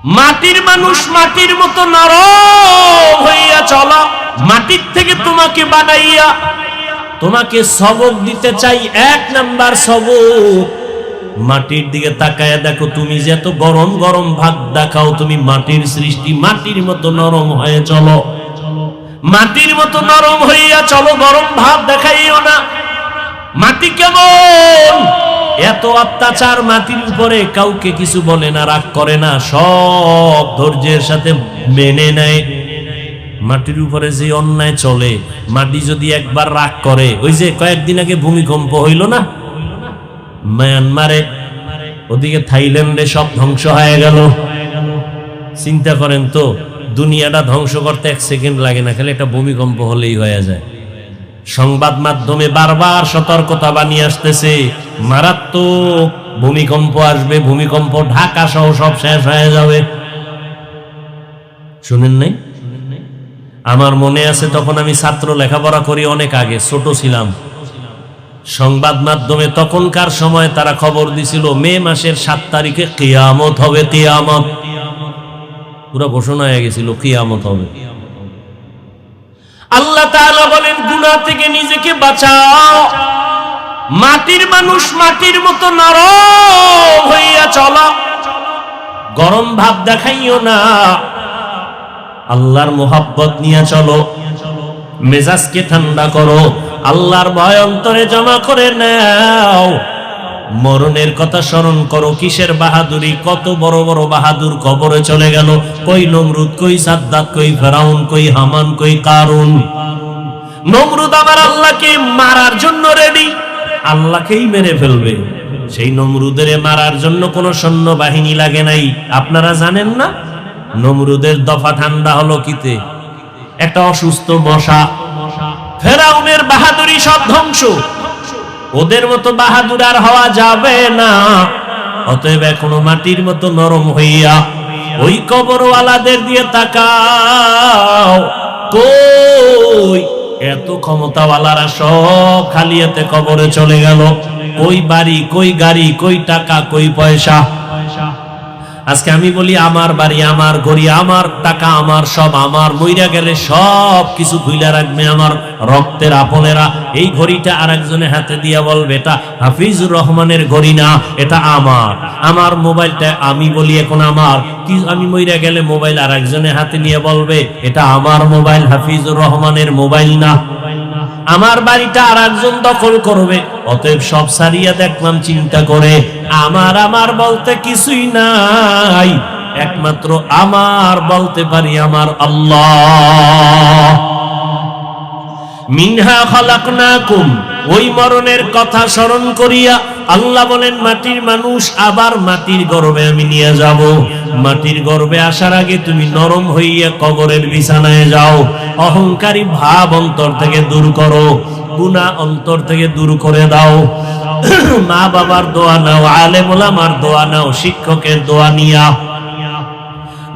মাটির মানুষ মাটির মতো নরম হইয়া চলো। মাটির থেকে তোমাকে বানাইয়া তোমাকে সবক দিতে চাই। এক নাম্বার সবক, মাটির দিকে তাকায়া দেখো, তুমি যে এত গরম গরম ভাত দেখাও, তুমি মাটির সৃষ্টি, মাটির মতো নরম হয়ে চলো। মাটির মতো নরম হইয়া চলো, গরম ভাত দেখাইও না। মাটি কেমন, এত অত্যাচার মাটির উপরে, কাউকে কিছু বলে না, রাগ করে না, সব ধৈর্যের সাথে মেনে নেয়। মাটির উপরে যে অন্যায় চলে, মাটি যদি একবার রাগ করে, ওই যে কয়েকদিন আগে ভূমিকম্প হইল না মায়ানমারে, ওদিকে থাইল্যান্ডে সব ধ্বংস হয়ে গেল। চিন্তা করেন তো, দুনিয়াটা ধ্বংস করতে 1 সেকেন্ড লাগে না, খালি একটা ভূমিকম্প হলেই হয়ে যায়। সংবাদ মাধ্যমে বারবার সতর্কতা বানিয়ে আসতেছে, মারাত্মক ভূমিকম্প আসবে, ভূমিকম্প ঢাকা সহ সব শেষ হয়ে যাবে। শুনেন নাই? আমার মনে আছে তখন আমি ছাত্র লেখাপড়া করি, অনেক আগে ছোট ছিলাম। সংবাদ মাধ্যমে তখনকার সময় তারা খবর দিছিল মে মাসের 7 তারিখে কিয়ামত হবে। কিয়ামত পুরো ঘোষণা হয়ে গেছিল, কিয়ামত হবে। আল্লাহ তাআলা বলেন, গুনাহ থেকে নিজেকে বাঁচাও। মাটির মানুষ মাটির মতো নরম হইয়া চলো, গরম ভাব দেখাইও না। আল্লাহর মোহাব্বত নিয়ে চলো, মেজাজকে ঠান্ডা করো, আল্লাহর ভয় অন্তরে জমা করে নাও। মরণের কথা স্মরণ করো। কিসের বাহাদুরি, কত বড় বড় বাহাদুর কবরে চলে গেল। কই নমরুদ, কই সাদ্দাত, কই ফেরাউন, কই হামান, কই কারুন। নমরুদ আমার আল্লাহকে মারার জন্য রেডি, আল্লাহকেই মেরে ফেলবে। সেই নমরুদের মারার জন্য কোন সৈন্য বাহিনী লাগে নাই। আপনারা জানেন না নমরুদের দফা ঠান্ডা হলো কিতে? একটা অসুস্থ মশা। ফেরাউনের বাহাদুরি সব ধ্বংস, ওদের মতো বাহাদুর আর হওয়া যাবে না। অতএব এখনো মাটির মতো নরম হইয়া ওই কবরওয়ালাদের দিয়ে তাকাও। কই এত ক্ষমতাওয়ালারা সব খালিয়াতে কবরে চলে গেল। কই বাড়ি, কই গাড়ি, কই টাকা, কই পয়সা। আজকে আমি বলি আমার বাড়ি, আমার ঘড়ি, আমার টাকা, আমার সব আমার, মইরা গেলে সব কিছু ভুইলা রাখবে আমার রক্তের আপনেরা। এই ঘড়িটা আরেকজনের হাতে দিয়া বলবে এটা হাফিজুর রহমানের ঘড়ি না, এটা আমার। আমার মোবাইলটা আমি বলি এখন আমার, কি আমি মইরা গেলে মোবাইল আরেকজনের হাতে নিয়ে বলবে এটা আমার মোবাইল, হাফিজুর রহমানের মোবাইল না। আমার বাড়িটা আরেকজন দখল করবে। অতএব সব সারিয়া দেখলাম চিন্তা করে, আমার আমার বলতে কিছুই নাই, একমাত্র আমার বলতে পারি আমার আল্লাহ। মিনহা খালাকনাকুম, ওই মরণের কথা স্মরণ করিয়া আল্লাহ বলেন মাটির মানুষ আবার মাটির গর্ভে আমি নিয়ে যাব। মাটির গর্ভে আসার আগে তুমি নরম হইয়া কবরের বিছানায় যাও। অহংকারী ভাব অন্তর থেকে দূর করো, গুনাহ অন্তর থেকে দূর করে দাও। মা বাবার দোয়া নাও, আলেম ওলামার দোয়া নাও, শিক্ষকের দোয়া নিয়া,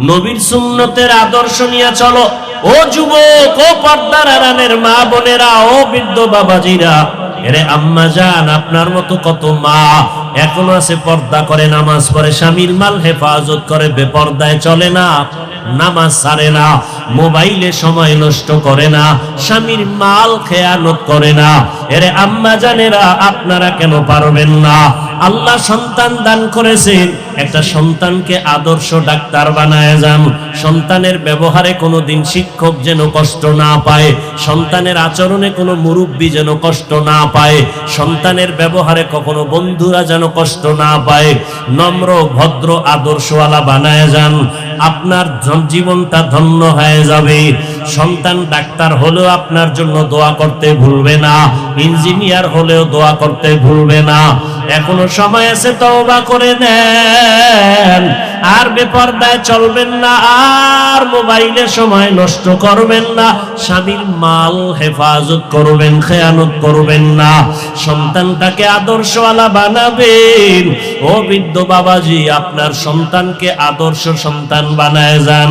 নবীর সুন্নতের আদর্শ নিয়ে চলো। ও যুবক, ও পর্দার আড়ালের মা বোনেরা, ও বৃদ্ধ বাবাজিরা, এরে আম্মা জান, আপনার মতো কত মা এখনো আছে পর্দা করে, নামাজ পড়ে, স্বামীর মাল হেফাজত করে, বেপর্দায় চলে না, নামাজ ছাড়ে না, মোবাইলে সময় নষ্ট করে না, স্বামীর মাল খেয়ানত করে না। এরে আম্মা জানেরা, আপনারা কেন পারবেন না? আল্লাহ সন্তান দান করেছেন, একটা সন্তানকে আদর্শ ডাক্তার বানায় যান। সন্তানের ব্যবহারে কোনোদিন শিক্ষক যেন কষ্ট না পায়, সন্তানের আচরণে কোনো মুরব্বী যেন কষ্ট না পায়, সন্তানের ব্যবহারে কখনো বন্ধুরা যেন কষ্ট না পায়। নম্র ভদ্র আদর্শওয়ালা বানায় যান, আপনার জীবনটা ধন্য হয়ে যাবে। সন্তান ডাক্তার হলেও আপনার জন্য দোয়া করতে ভুলবে না, ইঞ্জিনিয়ার হলেও দোয়া করতে ভুলবে না। এখনো সময় আছে, তওবা করে নেন। আর বেপরদায় চলবেন না, আর মোবাইলে সময় নষ্ট করবেন না, স্বামীর মাল হেফাজত করবেন, খেয়ানত করবেন না। সন্তানটাকে আদর্শওয়ালা বানাবেন। ও বৃদ্ধ বাবাজি, আপনার সন্তানকে আদর্শ সন্তান বানায় যান।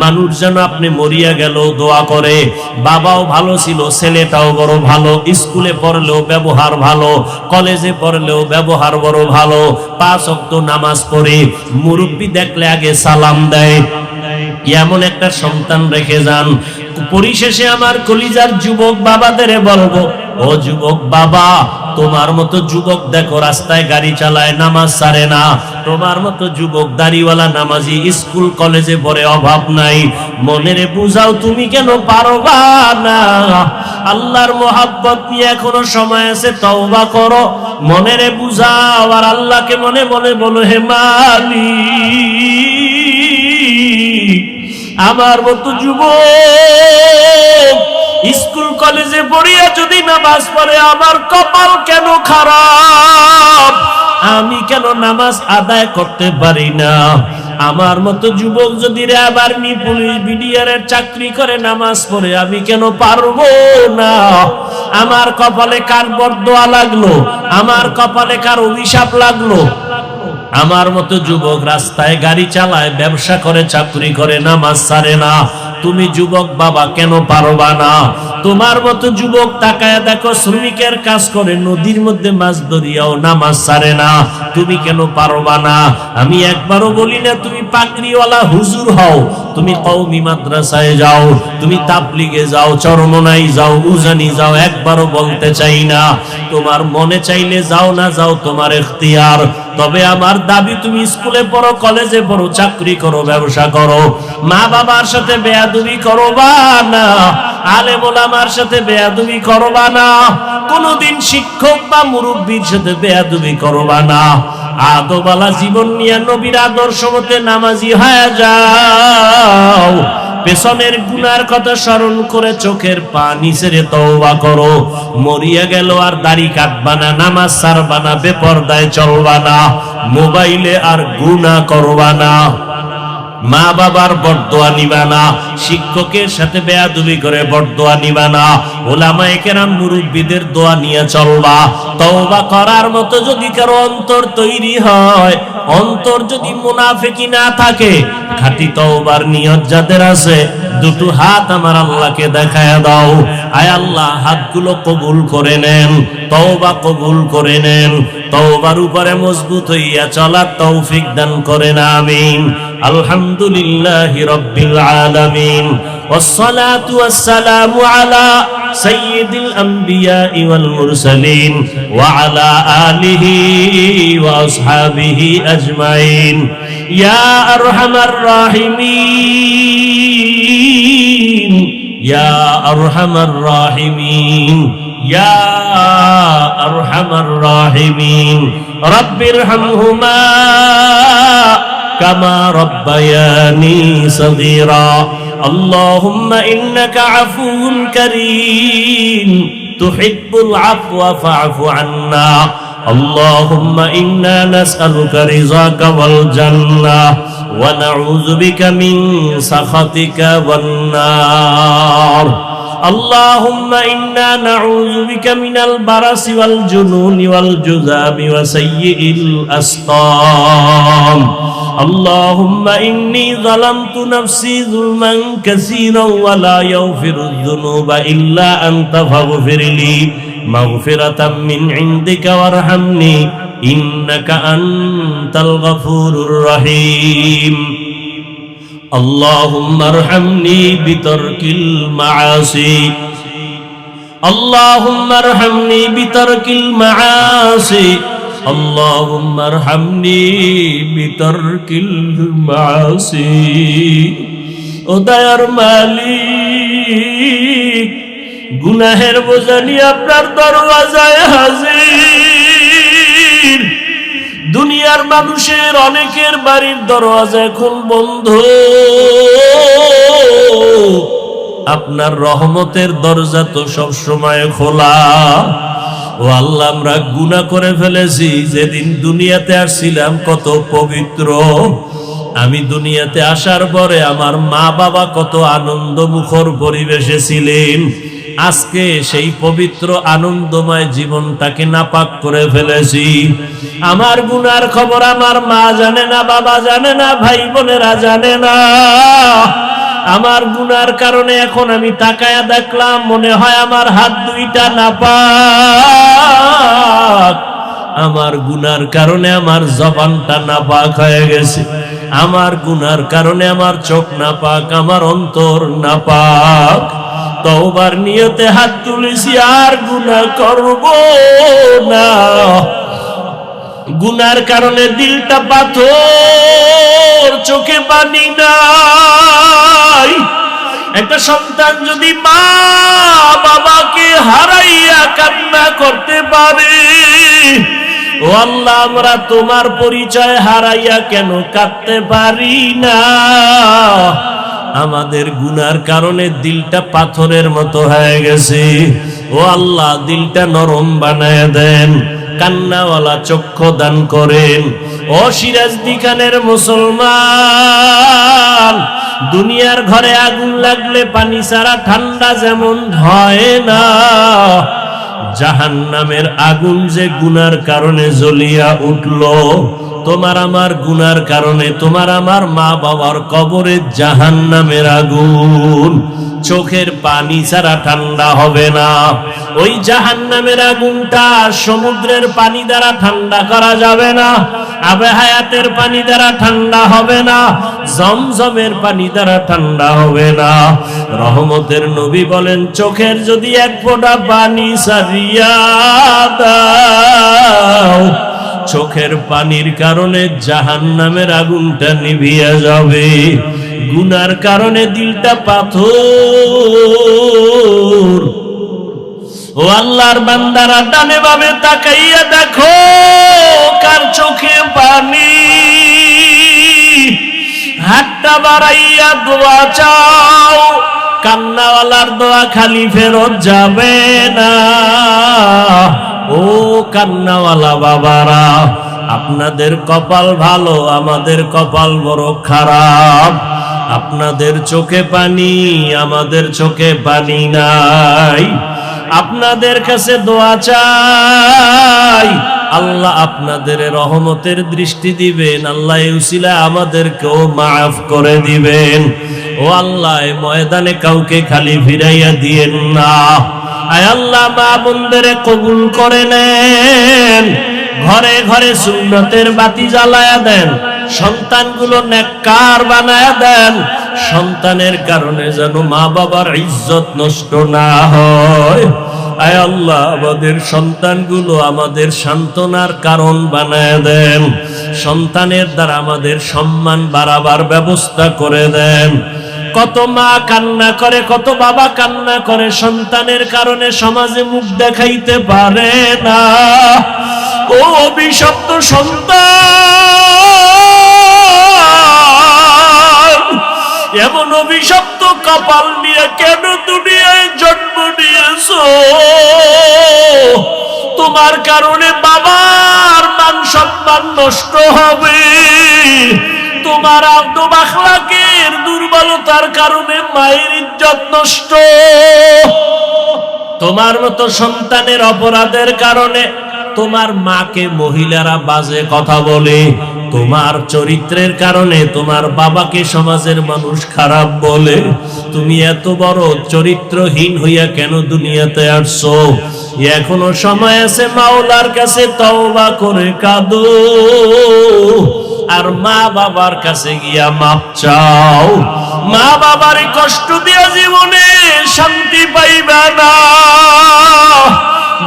মানুষ যেন আপনি মরিয়া গেল দোয়া করে, বাবাও ভালো ছিল, ছেলেটাও বড় ভালো, স্কুলে পড়লেও ব্যবহার ভালো, কলেজে পড়লেও ব্যবহার বড় ভালো, 5 ওয়াক্ত নামাজ পড়ে, মুরব্বী মুরব্বি দেখলে আগে সালাম দেয়। এমন একটা সন্তান রেখে যান। পরিশেষে আমার কলিজার যুবক বাবাদের বলবো, ও যুবক বাবা, তোমার মতো যুবক দেখো রাস্তায় গাড়ি চালায়, নামাজ ছাড়ে না। তোমার মতো যুবক দাড়িওয়ালা নামাজি স্কুল কলেজে পড়ে, অভাব নাই। মনেরে বুঝাও তুমি কেন পারবা না? আল্লাহর মোহাব্বত নিয়ে এখনো সময় আছে, তওবা করো। মনেরে বুঝাও আর আল্লাহকে মনে মনে বলো, হে মালিক, আমার মতো যুবক স্কুল কলেজে পড়িয়া যদি নামাজ পড়ে, আমার কপাল কেন খারাপ? আমি কেন নামাজ আদায় করতে পারি না? আমার মতো যুবক যদি র্যাব আর্মি পুলিশ বিডিআরের চাকরি করে নামাজ পড়ে, আমি কেন পারবো না? আমার কপালে কার বরদোয়া লাগলো? আমার কপালে কার অভিশাপ লাগলো? আমার মতো যুবক রাস্তায় গাড়ি চালায়, ব্যবসা করে, চাকরি করে, নামাজ ছাড়ে না। তুমি যুবক বাবা কেন পারবা না? তোমার মতো যুবক তাকায় দেখো, শ্রমিকের কাজ করে, নদীর মধ্যে মাছ ধরিয়াও নামাজ ছাড়ে না। তুমি কেন পারবা না? আমি একবারও বলি না তুমি পাগড়িওয়ালা হুজুর হও, তুমি কওমি মাদ্রাসায় যাও, তুমি তাবলিগে যাও, চরমনাই যাও, উজানি যাও, একবারও বলতে চাই না। তোমার মনে চাইলে যাও, না যাও তোমার ইখতিয়ার। তবে আমার দাবি, তুমি স্কুলে পড়ো, কলেজে পড়ো, চাকরি করো, ব্যবসা করো, মা বাবার সাথে বেয়াদবি করবা না, আলেম ওলামার সাথে বেয়াদবি করবা না, কোনদিন শিক্ষক বা মুরব্বীর সাথে বেয়াদবি করবা না। আদবালা জীবন নিয়ে নবীর আদর্শ মতে নামাজি হয়ে যাও। পেছনের গুনার কথা স্মরণ করে চোখের পানি ছেড়ে তওবা করো। মরিয়া গেল আর দাড়ি কাটবা না, নামাজ ছাড়বা না, বেপরদায় চলবা না, মোবাইলে আর গুনাহ করবা না, মা বাবার বরদোয়া নিবা না, শিক্ষকের সাথে বেয়াদবি করে বরদোয়া নিবা না, ওলামায়ে কেরাম মুরব্বিদের দোয়া নিয়ে চলবা। তওবা করার মতো যদি কারো অন্তর তৈরি হয়, অন্তর যদি মুনাফিকি না থাকে, খাঁটি তওবার নিয়ত যাদের আছে, দুটো হাত আমার আল্লাহকে দেখায়া দাও। আয় আল্লাহ, হাতগুলো কবুল করে নেন, তওবা কবুল করে নেন, তওবার উপরে মজবুত হইয়া চলার তৌফিক দান করেন, আমিন। আলহামদুলিল্লাহি রাব্বিল আলামিন, ওয়াসসালাতু ওয়াসসালামু আলা সাইয়্যিদিল আমবিয়াই ওয়াল মুরসালিন ওয়া আলা আলিহি ওয়া আসহাবিহি আজমাইন। ইয়া আরহামার রাহিমিন, ইয়া আরহামার রাহিমিন, ইয়া আরহামার রাহিমিন। রাব্বিরহামহুমা কামা রাব্বায়ানি সগীরা। আল্লাহুম্মা ইন্নাকা আফুউন কারীম তুহিব্বুল আফওয়া ফা'ফু আন্না। আল্লাহুম্মা ইন্না নাসআলুকা রিযাকা ওয়াল জান্নাহ ওয়া নাউযু বিকা মিন সাখাতিকা ওয়ান নার। আল্লাহুম্মা ইন্না নাউযু বিকা মিনাল বারাসি ওয়াল জুনুনি ওয়াল জুযামি ওয়া সাইয়্যিল আসকাম। আল্লাহুম্মা ইন্নী যালামতু নাফসি যুলমান কাসীরান ওয়া লা ইয়াগফিরুয যুনুবা ইল্লা আনতা ফাগফিরলি মাগফিরাতাম মিন ইনদিকা ওয়ারহামনি ইন্নাকা আনতাল গফুরুর রহিম। আল্লাহুম্মা আরহামনি বিতারকিল মাআসি, আল্লাহুম্মা আরহামনি বিতারকিল মাআসি, আল্লাহুম্মা আরহামনি বিতারকিল মাআসি। ও দয়ার মালিক, গুনাহের বোঝা নিয়ে আপনার দরওয়াজায় হাজির। দুনিয়ার মানুষের অনেকের বাড়ির দরওয়াজা এখন বন্ধ, আপনার রহমতের দরজা তো সব সময় খোলা। ও আল্লাহ, আমরা গুনাহ করে ফেলেছি। যেদিন দুনিয়াতে আসছিলাম কত পবিত্র, আমি দুনিয়াতে আসার পরে আমার মা বাবা কত আনন্দ মুখর পরিবেশে ছিলেন। আজকে সেই পবিত্র আনন্দময় জীবনটাকে নাপাক করে ফেলেছি। আমার গুনার খবর আমার মা জানে না, বাবা জানে না, ভাই বোনেরা জানে না। আমার গুনার কারণে এখন আমি তাকায়া দেখলাম, মনে হয় আমার হাত দুইটা নাপাক। আমার গুনার কারণে আমার জবানটা নাপাক হয়ে গেছে। আমার গুনার কারণে আমার চোখ নাপাক, আমার অন্তর নাপাক। তওবার নিয়তে হাত তুলেছি, আর গুনাহ করব না। গুনার কারণে দিলটা পাথর, চোখে পানি নাই। একটা সন্তান যদি মা বাবাকে হারাইয়া কান্না করতে পারে, ও আল্লাহ, আমরা তোমার পরিচয় হারাইয়া কেন কাঁদতে পারি না? আমাদের গুনার কারণে দিলটা পাথরের মতো হয়ে গেছে। ও আল্লাহ, দিলটা নরম বানায় দেন, কান্নাওয়ালা চক্ষু দান করেন। ও সিরাজদি খানের মুসলমান, দুনিয়ার ঘরে আগুন লাগলে পানি ছাড়া ঠান্ডা যেমন হয় না, জাহান্নামের আগুন যে গুনার কারণে জ্বলিয়া উঠল, তোমার আমার গুনার কারণে তোমার আমার মা বাবার কবরে জাহান্নামের আগুন চোখের পানি ছাড়া ঠান্ডা হবে না। ওই জাহান্নামের আগুনটা সমুদ্রের পানি দ্বারা ঠান্ডা করা যাবে না, আবে হায়াতের পানি দ্বারা ঠান্ডা হবে না, জমজমের পানি দ্বারা ঠান্ডা হবে না। রহমতের নবী বলেন, চোখের যদি এক ফোঁটা পানি ছাড়িয়া দাও, চোখের পানির কারণে জাহান্নামের আগুনটা নিভিয়া যাবে। গুনার কারণে দিলটা পাথর। ও আল্লাহর বান্দারা, ডানে বামে তাকাইয়া দেখো কার চোখে পানি। হাতটা বাড়াইয়া দোয়া চাও, কান্নাওয়ালার দোয়া খালি ফেরত যাবে না। ও কান্নাওয়ালা বাবারা, আপনাদের কপাল ভালো, আমাদের কপাল বড় খারাপ। আপনাদের চোখে পানি, আমাদের চোখে পানি নাই। আপনাদের কাছে দোয়া চাই, আল্লাহ আপনাদের রহমতের দৃষ্টি দিবেন, আল্লাহ এই উসিলায় আমাদেরকেও মাফ করে দিবেন। ও আল্লাহ, ময়দানে কাউকে খালি ফিরাইয়া দিয়েন না। আয় আল্লাহ, মা বোনদের কবুল করে নেন, ঘরে ঘরে সুন্নতের বাতি জ্বালায়া দেন, সন্তানগুলো নেককার বানায়া দেন। সন্তানের কারণে যেন মা বাবার ইজ্জত নষ্ট না হয়। আয় আল্লাহ, আমাদের সন্তানগুলো আমাদের সান্ত্বনার কারণ বানায় দেন, সন্তানের দ্বারা আমাদের সম্মান বাড়াবার ব্যবস্থা করে দেন। কত মা কান্না করে, কত বাবা কান্না করে, সন্তানের কারণে সমাজে মুখ দেখাইতে পারে না। ও অভিশপ্ত সন্তান, এমন অভিশপ্ত কপাল নিয়ে কেন দুনিয়ায় জন্ম নিয়েছো? তোমার কারণে বাবার মান সম্মান নষ্ট হবে, তোমার আদব আখলাকের দুর্বলতার কারণে মায়ের ইজ্জত নষ্ট, তোমার মতো সন্তানের অপরাধের কারণে তোমার মাকে মহিলারা বাজে কথা বলে, তোমার চরিত্রের কারণে তোমার বাবাকে সমাজের মানুষ খারাপ বলে। তুমি এত বড় চরিত্রহীন হইয়া কেন দুনিয়াতে আসছো? এখনো সময় আছে, মাওলার কাছে তওবা করে কাঁদো, আর মা বাবার কাছে গিয়া মাপ চাও। মা বাবার কষ্ট দিয়া জীবনে শান্তি পাইবা না,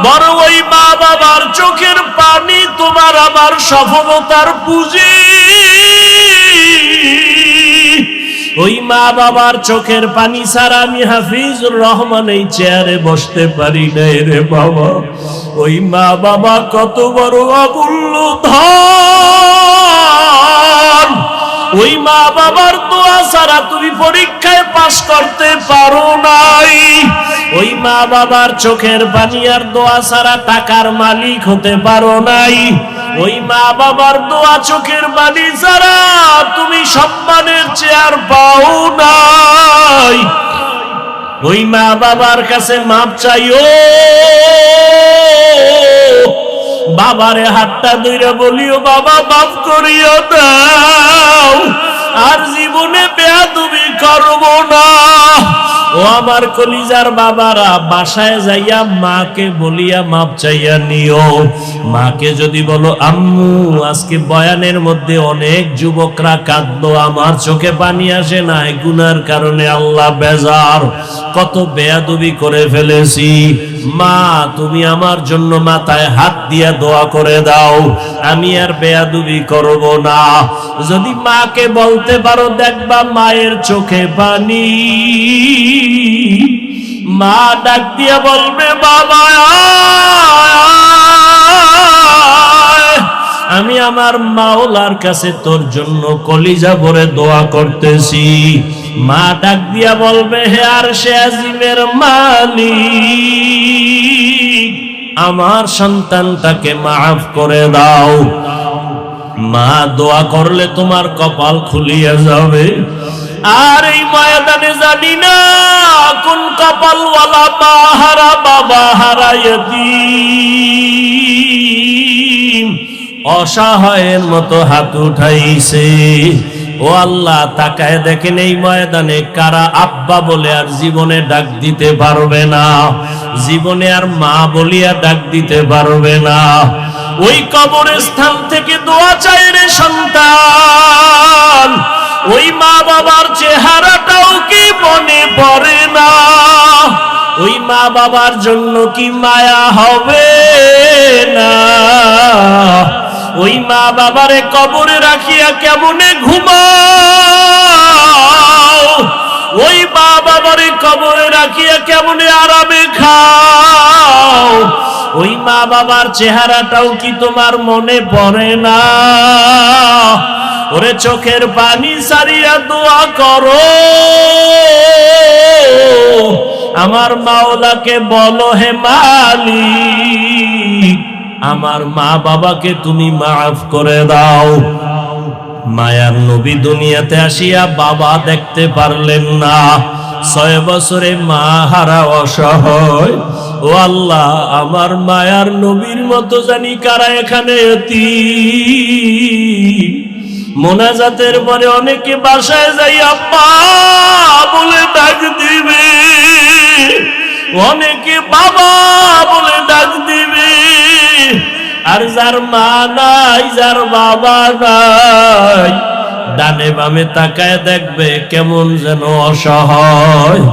বড় ওই মা বাবার চোখের পানি তোমার আমার সফলতার পুঁজি। ওই মা বাবার চোখের পানি ছাড়া আমি হাফিজুর রহমান এই চেয়ারে বসতে পারি নাই রে বাবা। ওই মা বাবা কত বড় অমূল্য ধন, ওই মা বাবার দোয়া ছাড়া তুমি পরীক্ষায় পাস করতে পারো নাই। ওই মা বাবার চোখের পানি আর দোয়া ছাড়া টাকার মালিক হতে পারো নাই। ওই মা বাবার দোয়া চোখের পানি ছাড়া তুমি সম্মানের চেয়ার পাও নাই। ওই মা বাবার কাছে মাপ চাইও, বাবারে হাতটা ধইরা বলিও, বাবা মাফ করিয়া দাও, আর জীবনে বেয়াদবি করব না। ও আমার কলিজার বাবারা, বাসায় যাইয়া মাকে বলিয়া মাপ চাইয়া নিও। মাকে যদি বলো, আম্মু আজকে বয়ানের মধ্যে অনেক যুবকরা কাঁদলো, আমার চোখে পানি আসে না, গুনার কারণে আল্লাহ বেজার, কত বেয়াদবি করে ফেলেছি, মা তুমি আমার জন্য মাথায় হাত দিয়া দোয়া করে দাও, আমি আর বেয়াদবি করব না। যদি মাকে বলতে পারো, দেখবা মায়ের চোখে পানি। মা ডাক দিয়া বলবে, বাবা আমি আমার মাওলার কাছে তোর জন্য কলিজা ভরে দোয়া করতেছি। মা ডাক দিয়া বলবে, হে আরশে আজিমের মালিক, আমার সন্তানটাকে মাফ করে দাও। মা দোয়া করলে তোমার কপাল খুলিয়া যাবে। আর এই ময়দানে জানি না কোন কপালওয়ালা মা হারা বাবা হারা ইয়তীম অসহায়ের মতো হাত উঠাইছে। ও আল্লাহ, তাকায় দেখেন এই ময়দানে কারা আব্বা বলে আর জীবনে ডাক দিতে পারবে না, জীবনে আর মা বলিয়া ডাক দিতে পারবে না। ওই কবরস্থান থেকে দোয়া চাই রে সন্তান, ওই মা বাবার চেহারাটাও কি মনে পড়ে না? ওই মা বাবার জন্য কি মায়া হবে না? ওই মা বাবারে কবরে রাখিয়া কেমনে ঘুমাও? ওই মা বাবারে কবরে রাখিয়া কেমনে আরামে খাও? ওই মা বাবার চেহারাটাও কি তোমার মনে পড়ে না? ওরে চোখের পানি সারিয়া দোয়া করো, আমার মাওলাকে বলো, হে মালিক আমার মা বাবাকে তুমি মাফ করে দাও। মায়ার নবী দুনিয়াতে আসিয়া বাবা দেখতে পারলেন না, 6 বছরে মা হারা অসহায়। ও আল্লাহ, আমার মায়ার নবীর মতো জানি কারা এখানে এতিম। মোনাজাতের পরে অনেকে বাসায় যাই আব্বা বলে ডাক দিবে, অনেকে বাবা বলে ডাক দিবে। আর যার মা নাই, যার বাবা নাই, ডানে বামে তাকায় দেখবে কেমন যেন অসহায়।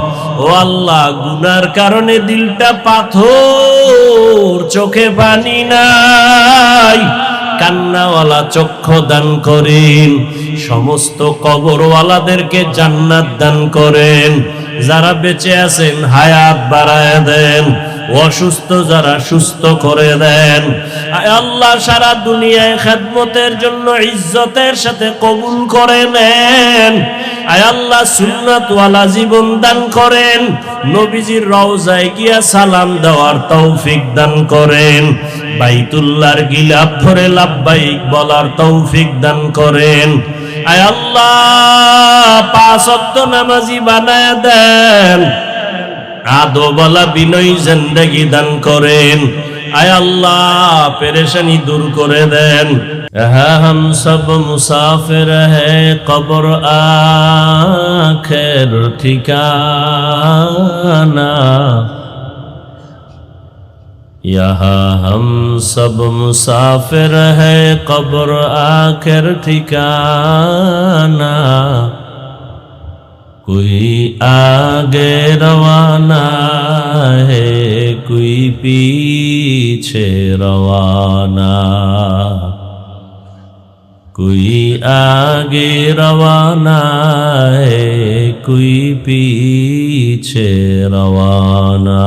ও আল্লাহ, গুনার কারণে দিলটা পাথর, চোখে পানি নাই, কান্নাওয়ালা চক্ষু দান করেন। সমস্ত কবরওয়ালাদেরকে জান্নাত দান করেন। যারা বেঁচে আছেন হায়াত বাড়ায় দেন, অসুস্থ যারা সুস্থ করে দেন। আয় আল্লাহ, সারা দুনিয়ায় খেদমতের জন্য ইজ্জতের সাথে কবুল করে নেন। আয় আল্লাহ, সুন্নাতওয়ালা জীবন দান করেন। নবীজির রওজায় গিয়া সালাম দেওয়ার তৌফিক দান করেন। বাইতুল্লাহর গিলাফ ধরে লাব্বাইক বলার তৌফিক দান করেন। আয় আল্লাহ, 5 ওয়াক্ত নামাজি বানায়া দেন। আদবওয়ালা বিনয়ী জিন্দেগি দান করেন। আয় আল্লাহ, পেরেশানি দূর করে দেন। हम सब मुसाफिर है, कब्र आखिर ठिकाना। यहाँ हम सब मुसाफिर है, कब्र आखिर ठिकाना। कोई आगे रवाना है, कोई पीछे रवाना। कोई आगे रवाना है, कोई पीछे रवाना।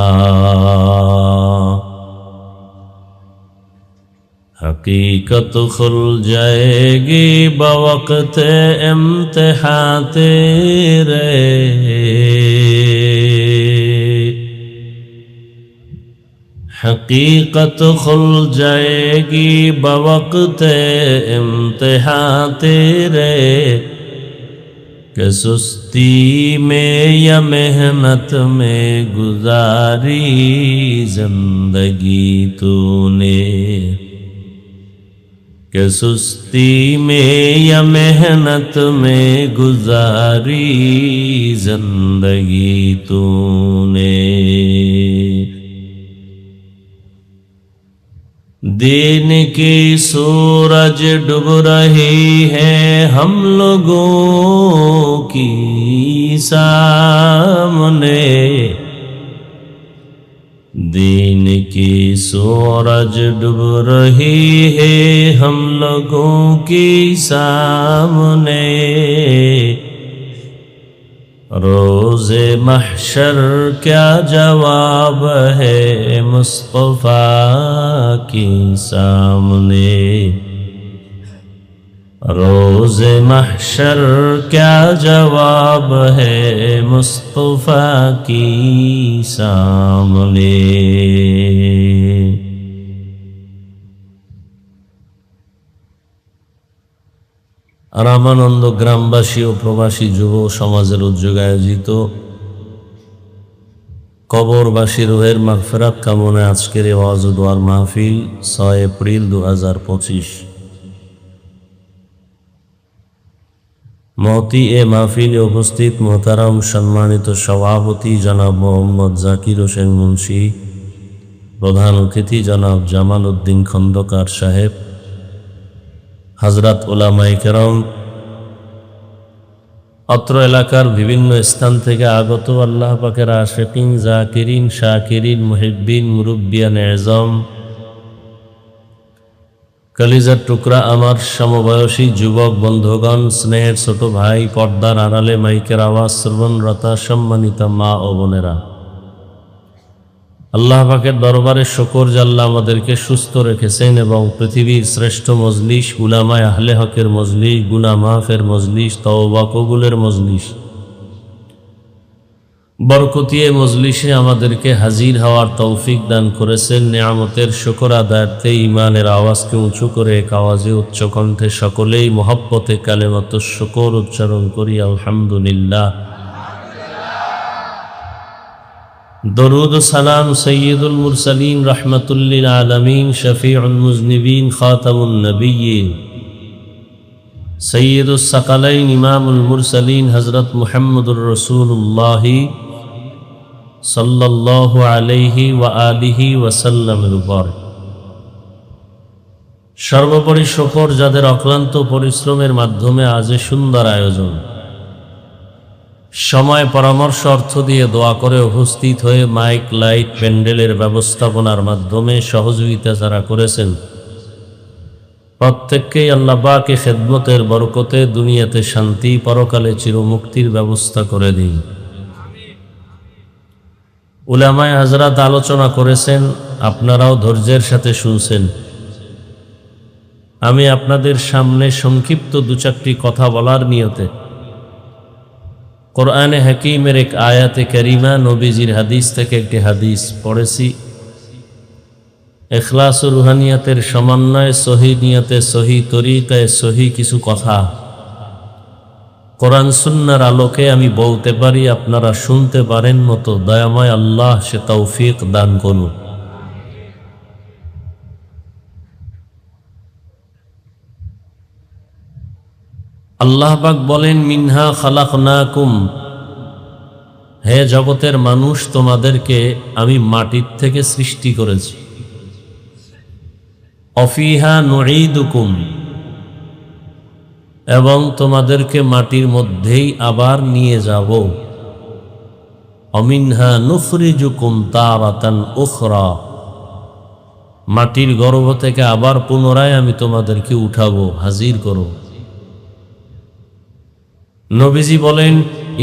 हकीकत खुल जाएगी बवक्त इम्तिहान तेरे। हकीकत खुल जाएगी बवक्त इम्तिहान तेरे। कि सुस्ती में या मेहनत में गुजारी जिंदगी तूने। کہ سستی میں یا محنت میں گزاری زندگی تو نے، دین کی سورج ڈوب رہی ہے ہم لوگوں کی سامنے، دین کی سورج ڈوب رہی ہے ہم لوگوں کی سامنے، روز محشر کیا جواب ہے مصطفیٰ کی سامنے، روز محشر کیا جواب ہے مصطفیٰ کی سامنے۔ রামানন্দ গ্রামবাসী ও প্রবাসী যুব সমাজের উদ্যোগে আয়োজিত কবরবাসী রুহের মাগফিরাত কামনায় আজকের এই ওয়াজ ও দোয়ার মাহফিল 6 এপ্রিল 2025। মহতি এ মাহফিলে উপস্থিত মোহতারাম সম্মানিত সভাপতি জনাব মোহাম্মদ জাকির হোসেন মুন্সি, প্রধান অতিথি জনাব জামাল উদ্দিন খন্দকার সাহেব, হযরত উলামায়ে কেরাম, অত্র এলাকার বিভিন্ন স্থান থেকে আগত আল্লাহ পাকের আশিকিন, জাকিরিন, শাকিরিন, মুহিব্বিন, মুরব্বিয়ান এজম, কলিজার টুকরা আমার সমবয়সী যুবক বন্ধুগণ, স্নেহের ছোট ভাই, পর্দার আড়ালে মাইকের আওয়াজ শ্রবণরতা সম্মানিত মা ও বোনেরা, আল্লাহ পাকের দরবারে শুকর যে আল্লাহ আমাদেরকে সুস্থ রেখেছেন এবং পৃথিবীর শ্রেষ্ঠ মজলিস, উলামায়ে আহলে হকের মজলিস, গুনাহ মাফের মজলিস, তওবা কবুলের মজলিস, বরকতিয়ে মজলিসে আমাদেরকে হাজির হওয়ার তৌফিক দান করেছেন। নিয়ামতের শুকর আদায়ার্থে ঈমানের আওয়াজকে উঁচু করে এক আওয়াজে উচ্চ কণ্ঠে সকলেই মহব্বতে কালেমাতুশ শুকর উচ্চারণ করি আলহামদুলিল্লাহ। দরুদ ও সালাম সৈয়দুল মুরসালিন, রাহমাতুল লিল আলামিন, শফিউল মুজনিবিন, খাতামুন নবিয়্যিন, সৈয়দুস সাকালাইন, ইমামুল মুরসালিন হযরত মুহাম্মদুর রাসূলুল্লাহ সাল্লাল্লাহু আলাইহি ওয়া আলিহি ওয়াসাল্লামের উপর সর্বোপরি শুকর যাদের অক্লান্ত পরিশ্রমের মাধ্যমে আজ সুন্দর আয়োজন, সময়, পরামর্শ, অর্থ দিয়ে দোয়া করে উপস্থিত হয়ে মাইক, লাইট, প্যান্ডেলের ব্যবস্থাপনার মাধ্যমে সহযোগিতা যারা করেছেন, প্রত্যেককেই আল্লাহ পাকের খেদমতের বরকতে দুনিয়াতে শান্তি, পরকালে চিরমুক্তির ব্যবস্থা করে দিন। উলামায়ে হযরত আলোচনা করেছেন, আপনারাও ধৈর্যের সাথে শুনছেন। আমি আপনাদের সামনে সংক্ষিপ্ত 2-4টি কথা বলার নিয়তে কোরআনে হাকিমের এক আয়াতে কারিমা, নবীজির হাদিস থেকে একটি হাদিস পড়েছি। ইখলাস ও রুহানিয়াতের সমন্বয়ে সহি নিয়তে, সহি তরিকায়, সহি কিছু কথা কোরআন সুন্নাহর আলোকে আমি বলতে পারি, আপনারা শুনতে পারেন মতো দয়াময় আল্লাহ সে তৌফিক দান করুন। আল্লাহ পাক বলেন, মিনহা খালাকনাকুম, হে জগতের মানুষ, তোমাদেরকে আমি মাটির থেকে সৃষ্টি করেছি। অফিহা নুঈদুকুম, এবং তোমাদেরকে মাটির মধ্যেই আবার নিয়ে যাব। অমিনহা নুখরিজুকুম তারাতান উখরা, মাটির গর্ভ থেকে আবার পুনরায় আমি তোমাদেরকে উঠাবো, হাজির করব। নবীজি বলেন,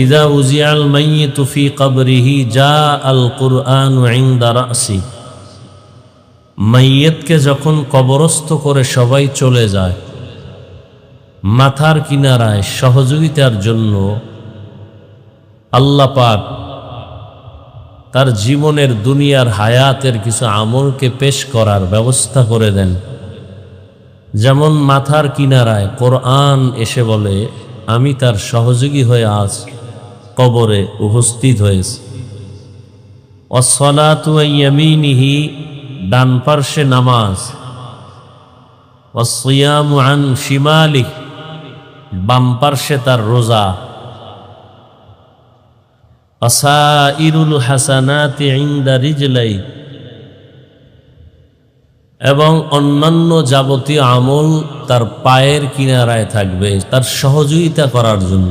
ইযা উজিআল মাইয়িতু ফি কবরিহি জাআল কুরআনু ইনদা রাসি, মাইয়িতকে যখন কবরস্থ করে সবাই চলে যায়, মাথার কিনারায় সহযোগিতার জন্য আল্লাহ পাক তার জীবনের দুনিয়ার হায়াতের কিছু আমলকে পেশ করার ব্যবস্থা করে দেন। যেমন মাথার কিনারায় কোরআন এসে বলে, আমি তার সহযোগী হয়ে আজ কবরে উপস্থিত হয়েছি। ওয়াসসালাতু আন ইয়ামিনিহি, ডান পার্শ্বে নামাজ। ওয়াসসিয়ামু আন শিমালিহি, বাম পার্শ্বে তার রোজা। আসাইরুল হাসানাতি ইনদা রিজলাই, এবং অন্যান্য যাবতীয় আমল তার পায়ের কিনারায় থাকবে তার সহযোগিতা করার জন্য।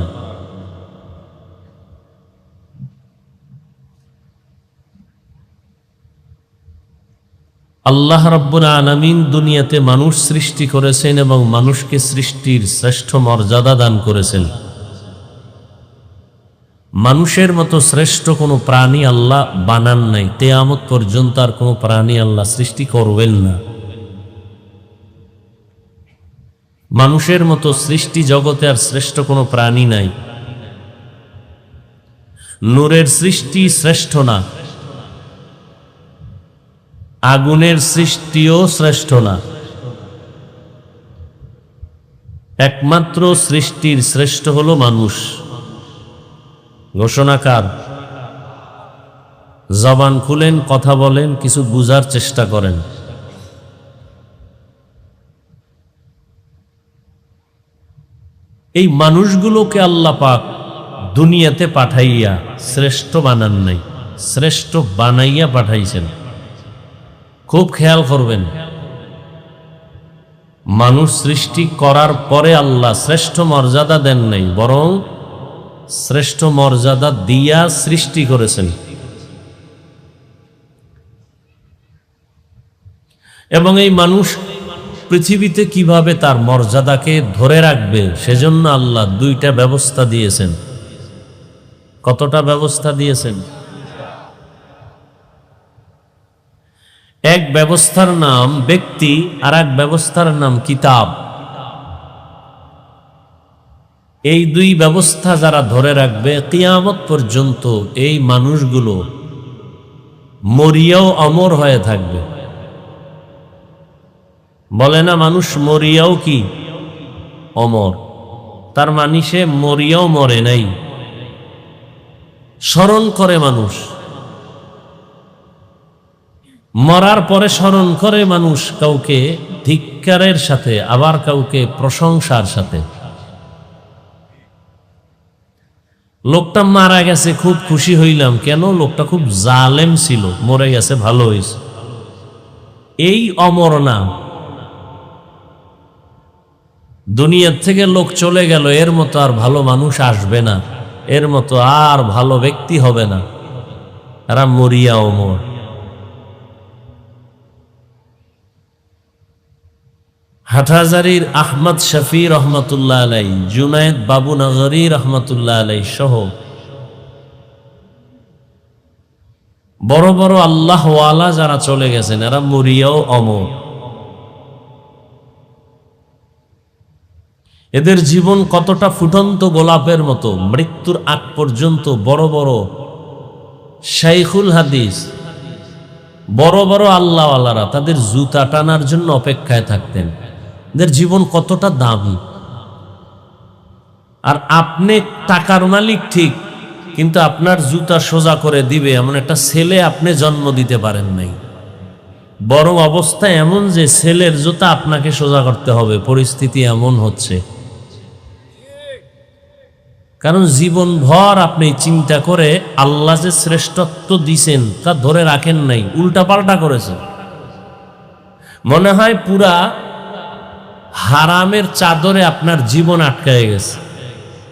আল্লাহ রাব্বুল আলামিন দুনিয়াতে মানুষ সৃষ্টি করেছেন এবং মানুষকে সৃষ্টির শ্রেষ্ঠ মর্যাদা দান করেছেন। মানুষের মতো শ্রেষ্ঠ কোনো প্রাণী আল্লাহ বানান নাই, কিয়ামত পর্যন্ত আর কোনো প্রাণী আল্লাহ সৃষ্টি করবেন না। মানুষের মতো সৃষ্টি জগতে আর শ্রেষ্ঠ কোনো প্রাণী নাই। নূরের সৃষ্টি শ্রেষ্ঠ না, আগুনের সৃষ্টিও শ্রেষ্ঠ না। একমাত্র সৃষ্টির শ্রেষ্ঠ হলো মানুষ। ঘোষণাকার, জবান খুলেন, কথা বলেন, কিছু বুঝার চেষ্টা করেন। এই মানুষগুলোকে আল্লাহ পাক দুনিয়াতে পাঠাইয়া শ্রেষ্ঠ বানান নাই, শ্রেষ্ঠ বানাইয়া পাঠাইছেন। খুব খেয়াল করবেন, মানুষ সৃষ্টি করার পরে আল্লাহ শ্রেষ্ঠ মর্যাদা দেন নাই, বরং শ্রেষ্ঠ মর্যাদা দিয়া সৃষ্টি করেছেন। এবং এই মানুষ পৃথিবীতে কিভাবে তার মর্যাদাকে ধরে রাখবে সেজন্য আল্লাহ দুইটা ব্যবস্থা দিয়েছেন। কতটা ব্যবস্থা দিয়েছেন? এক ব্যবস্থার নাম ব্যক্তি, আর এক ব্যবস্থার নাম কিতাব। এই দুই ব্যবস্থা যারা ধরে রাখবে কিয়ামত পর্যন্ত এই মানুষগুলো মরিয়াও অমর হয়ে থাকবে। বলে না মানুষ মরিয়াও কি অমর, তার মানে সে মরিয়াও মরে নাই, স্মরণ করে মানুষ। মরার পরে স্মরণ করে মানুষ, কাউকে ধিক্কারের সাথে, আবার কাউকে প্রশংসার সাথে। লোকটা মারা গেছে, খুব খুশি হইলাম, কেন? লোকটা খুব জালেম ছিল, মরে গেছে, ভালো হয়েছে। এই অমর না। দুনিয়ার থেকে লোক চলে গেল, এর মতো আর ভালো মানুষ আসবে না, এর মতো আর ভালো ব্যক্তি হবে না, এরা মরিয়া অমর। হাটহাজারীর আহমদ শফি রহমতুল্লাহ আলাই, জুনায়েদ বাবু নগরী রহমতুল্লাহ আলাই সহ বড় বড় আল্লাহওয়ালা যারা চলে গেছেন এরা মরিয়াও অমর। এদের জীবন কতটা ফুটন্ত গোলাপের মতো, মৃত্যুর আগ পর্যন্ত বড় বড় শাইখুল হাদিস, বড় বড় আল্লাহওয়ালারা তাদের জুতা টানার জন্য অপেক্ষায় থাকতেন। এদের জীবন কতটা দামি। আর আপনি টাকার মালিক ঠিক, কিন্তু আপনার জুতা সোজা করে দিবে এমন একটা ছেলে আপনি জন্ম দিতে পারেন নাই। বরং অবস্থা এমন যে ছেলের জুতা আপনাকে সোজা করতে হবে, পরিস্থিতি এমন হচ্ছে। কারণ জীবন ভর আপনি চিন্তা করে আল্লাহ যে শ্রেষ্ঠত্ব দিছেন তা ধরে রাখেন নাই, উল্টা পাল্টা করেছেন। মনে হয় পুরা হারামের চাদরে আপনার জীবন আটকায় গেছে।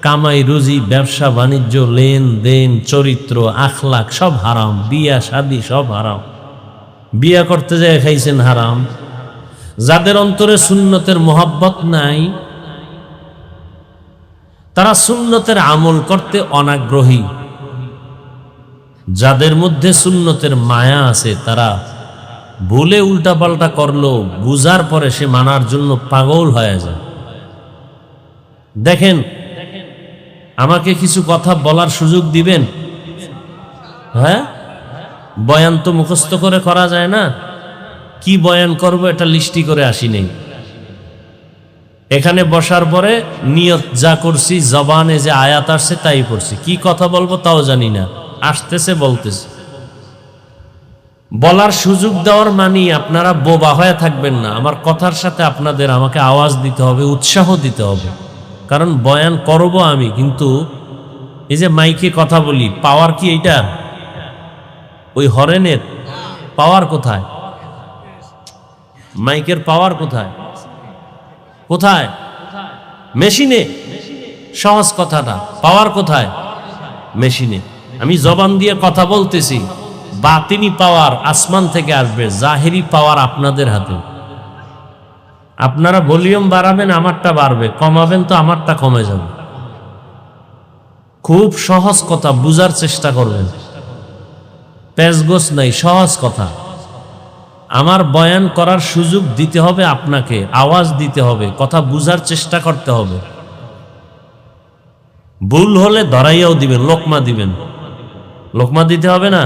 কামাই রুজি, ব্যবসা বাণিজ্য, লেনদেন, চরিত্র, আখলাক সব হারাম, বিয়া শাদী সব হারাম। বিয়া করতে যায় খাইছেন হারাম। যাদের অন্তরে সুন্নতের মোহাব্বত নাই তারা সুন্নতের আমল করতে অনাগ্রহী। যাদের মধ্যে সুন্নতের মায়া আছে তারা ভুলে উল্টাপাল্টা করলো, বুঝার পরে সে মানার জন্য পাগল হয়ে যায়। দেখেন, আমাকে কিছু কথা বলার সুযোগ দিবেন? হ্যাঁ, বয়ান তো মুখস্থ করে করা যায় না। কি বয়ান করব এটা লিস্টি করে আসি নেই। এখানে বসার পরে নিয়ত যা করছি, জবানে যে আয়াত আসছে তাই পড়ছি। কি কথা বলবো তাও জানি না, আসতেছে বলতেছে। বলার সুযোগ দেওয়ার মানে আপনারা বোবা হয়ে থাকবেন না। আমার কথার সাথে আপনাদের আমাকে আওয়াজ দিতে হবে, উৎসাহ দিতে হবে। কারণ বয়ান করব আমি, কিন্তু এই যে মাইকে কথা বলি, পাওয়ার কি এইটা? ওই হরেনের পাওয়ার কোথায়? মাইকের পাওয়ার কোথায়? কোথায়? মেশিনে। সহজ কথাটা, পাওয়ার কোথায়? মেশিনে। আমি জবান দিয়ে কথা বলতেছি, বাতিনি পাওয়ার আসমান থেকে আসবে, জাহেরি পাওয়ার আপনাদের হাতে। আপনারা ভলিউম বাড়াবেন, আমারটা বাড়বে, কমাবেন তো আমারটা কমে যাবে। খুব সহজ কথা, বুঝার চেষ্টা করবেন, পেঁচগোছ নাই, সহজ কথা। আমার বয়ান করার সুযোগ দিতে হবে আপনাকে, আওয়াজ দিতে হবে, কথা বুঝার চেষ্টা করতে হবে। ভুল হলে ধরাইয়াও দিবেন, লোকমা দিবেন। লোকমা দিতে হবে না?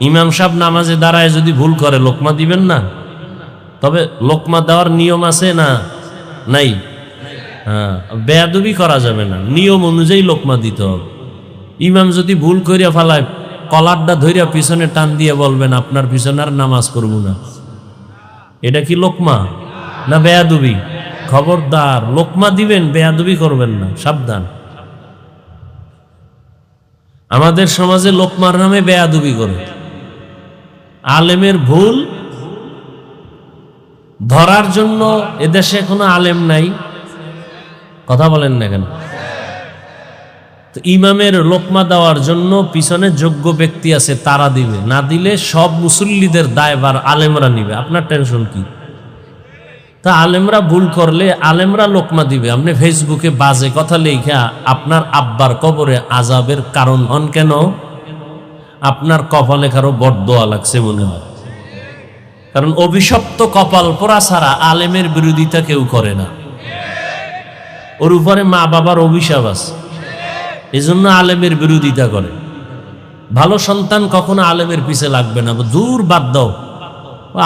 ইমাম সাহেব নামাজে দাঁড়ায় যদি ভুল করে লোকমা দিবেন না? তবে লোকমা দেওয়ার নিয়ম আছে না? নাই। হ্যাঁ, বেয়াদবি করা যাবে না, নিয়ম অনুযায়ী লোকমা দিতে হবে। ইমাম যদি ভুল করিয়া ফেলায়, কলারটা ধরিয়া পিছনে টান দিয়ে বলবেন আপনার পিছনে আর নামাজ করব না। এটা কি লোকমা না বেয়াদবি? খবরদার, লোকমা দিবেন, বেয়াদবি করবেন না, সাবধান। আমাদের সমাজে লোকমার নামে বেয়াদবি করে। আলেমের ভুল ধরার জন্য এদেশে কোনো আলেম নাই, কথা বলেন না কেন? তো ইমামের লোকমা দেওয়ার জন্য পিছনে যোগ্য ব্যক্তি আছে, তারা দিবে, না দিলে সব মুসল্লিদের দায়ভার আলেমরা নিবে। আপনার টেনশন কি? তা আলেমরা ভুল করলে আলেমরা লোকমা দিবে। আপনি ফেসবুকে বাজে কথা লেখা আপনার আব্বার কবরে আজাবের কারণ হন কেন? আপনার কপালে কারো বড়দোয়া লাগছে মনে হয়। কারণ অভিশপ্ত কপাল পোড়া ছাড়া আলেমের বিরোধিতা কেউ করে না। ওর উপরে মা বাবার অভিশাপ আছে, এজন্য আলেমের বিরোধিতা করে। ভালো সন্তান কখনো আলেমের পিছে লাগবে না, দূর বাদ দাও,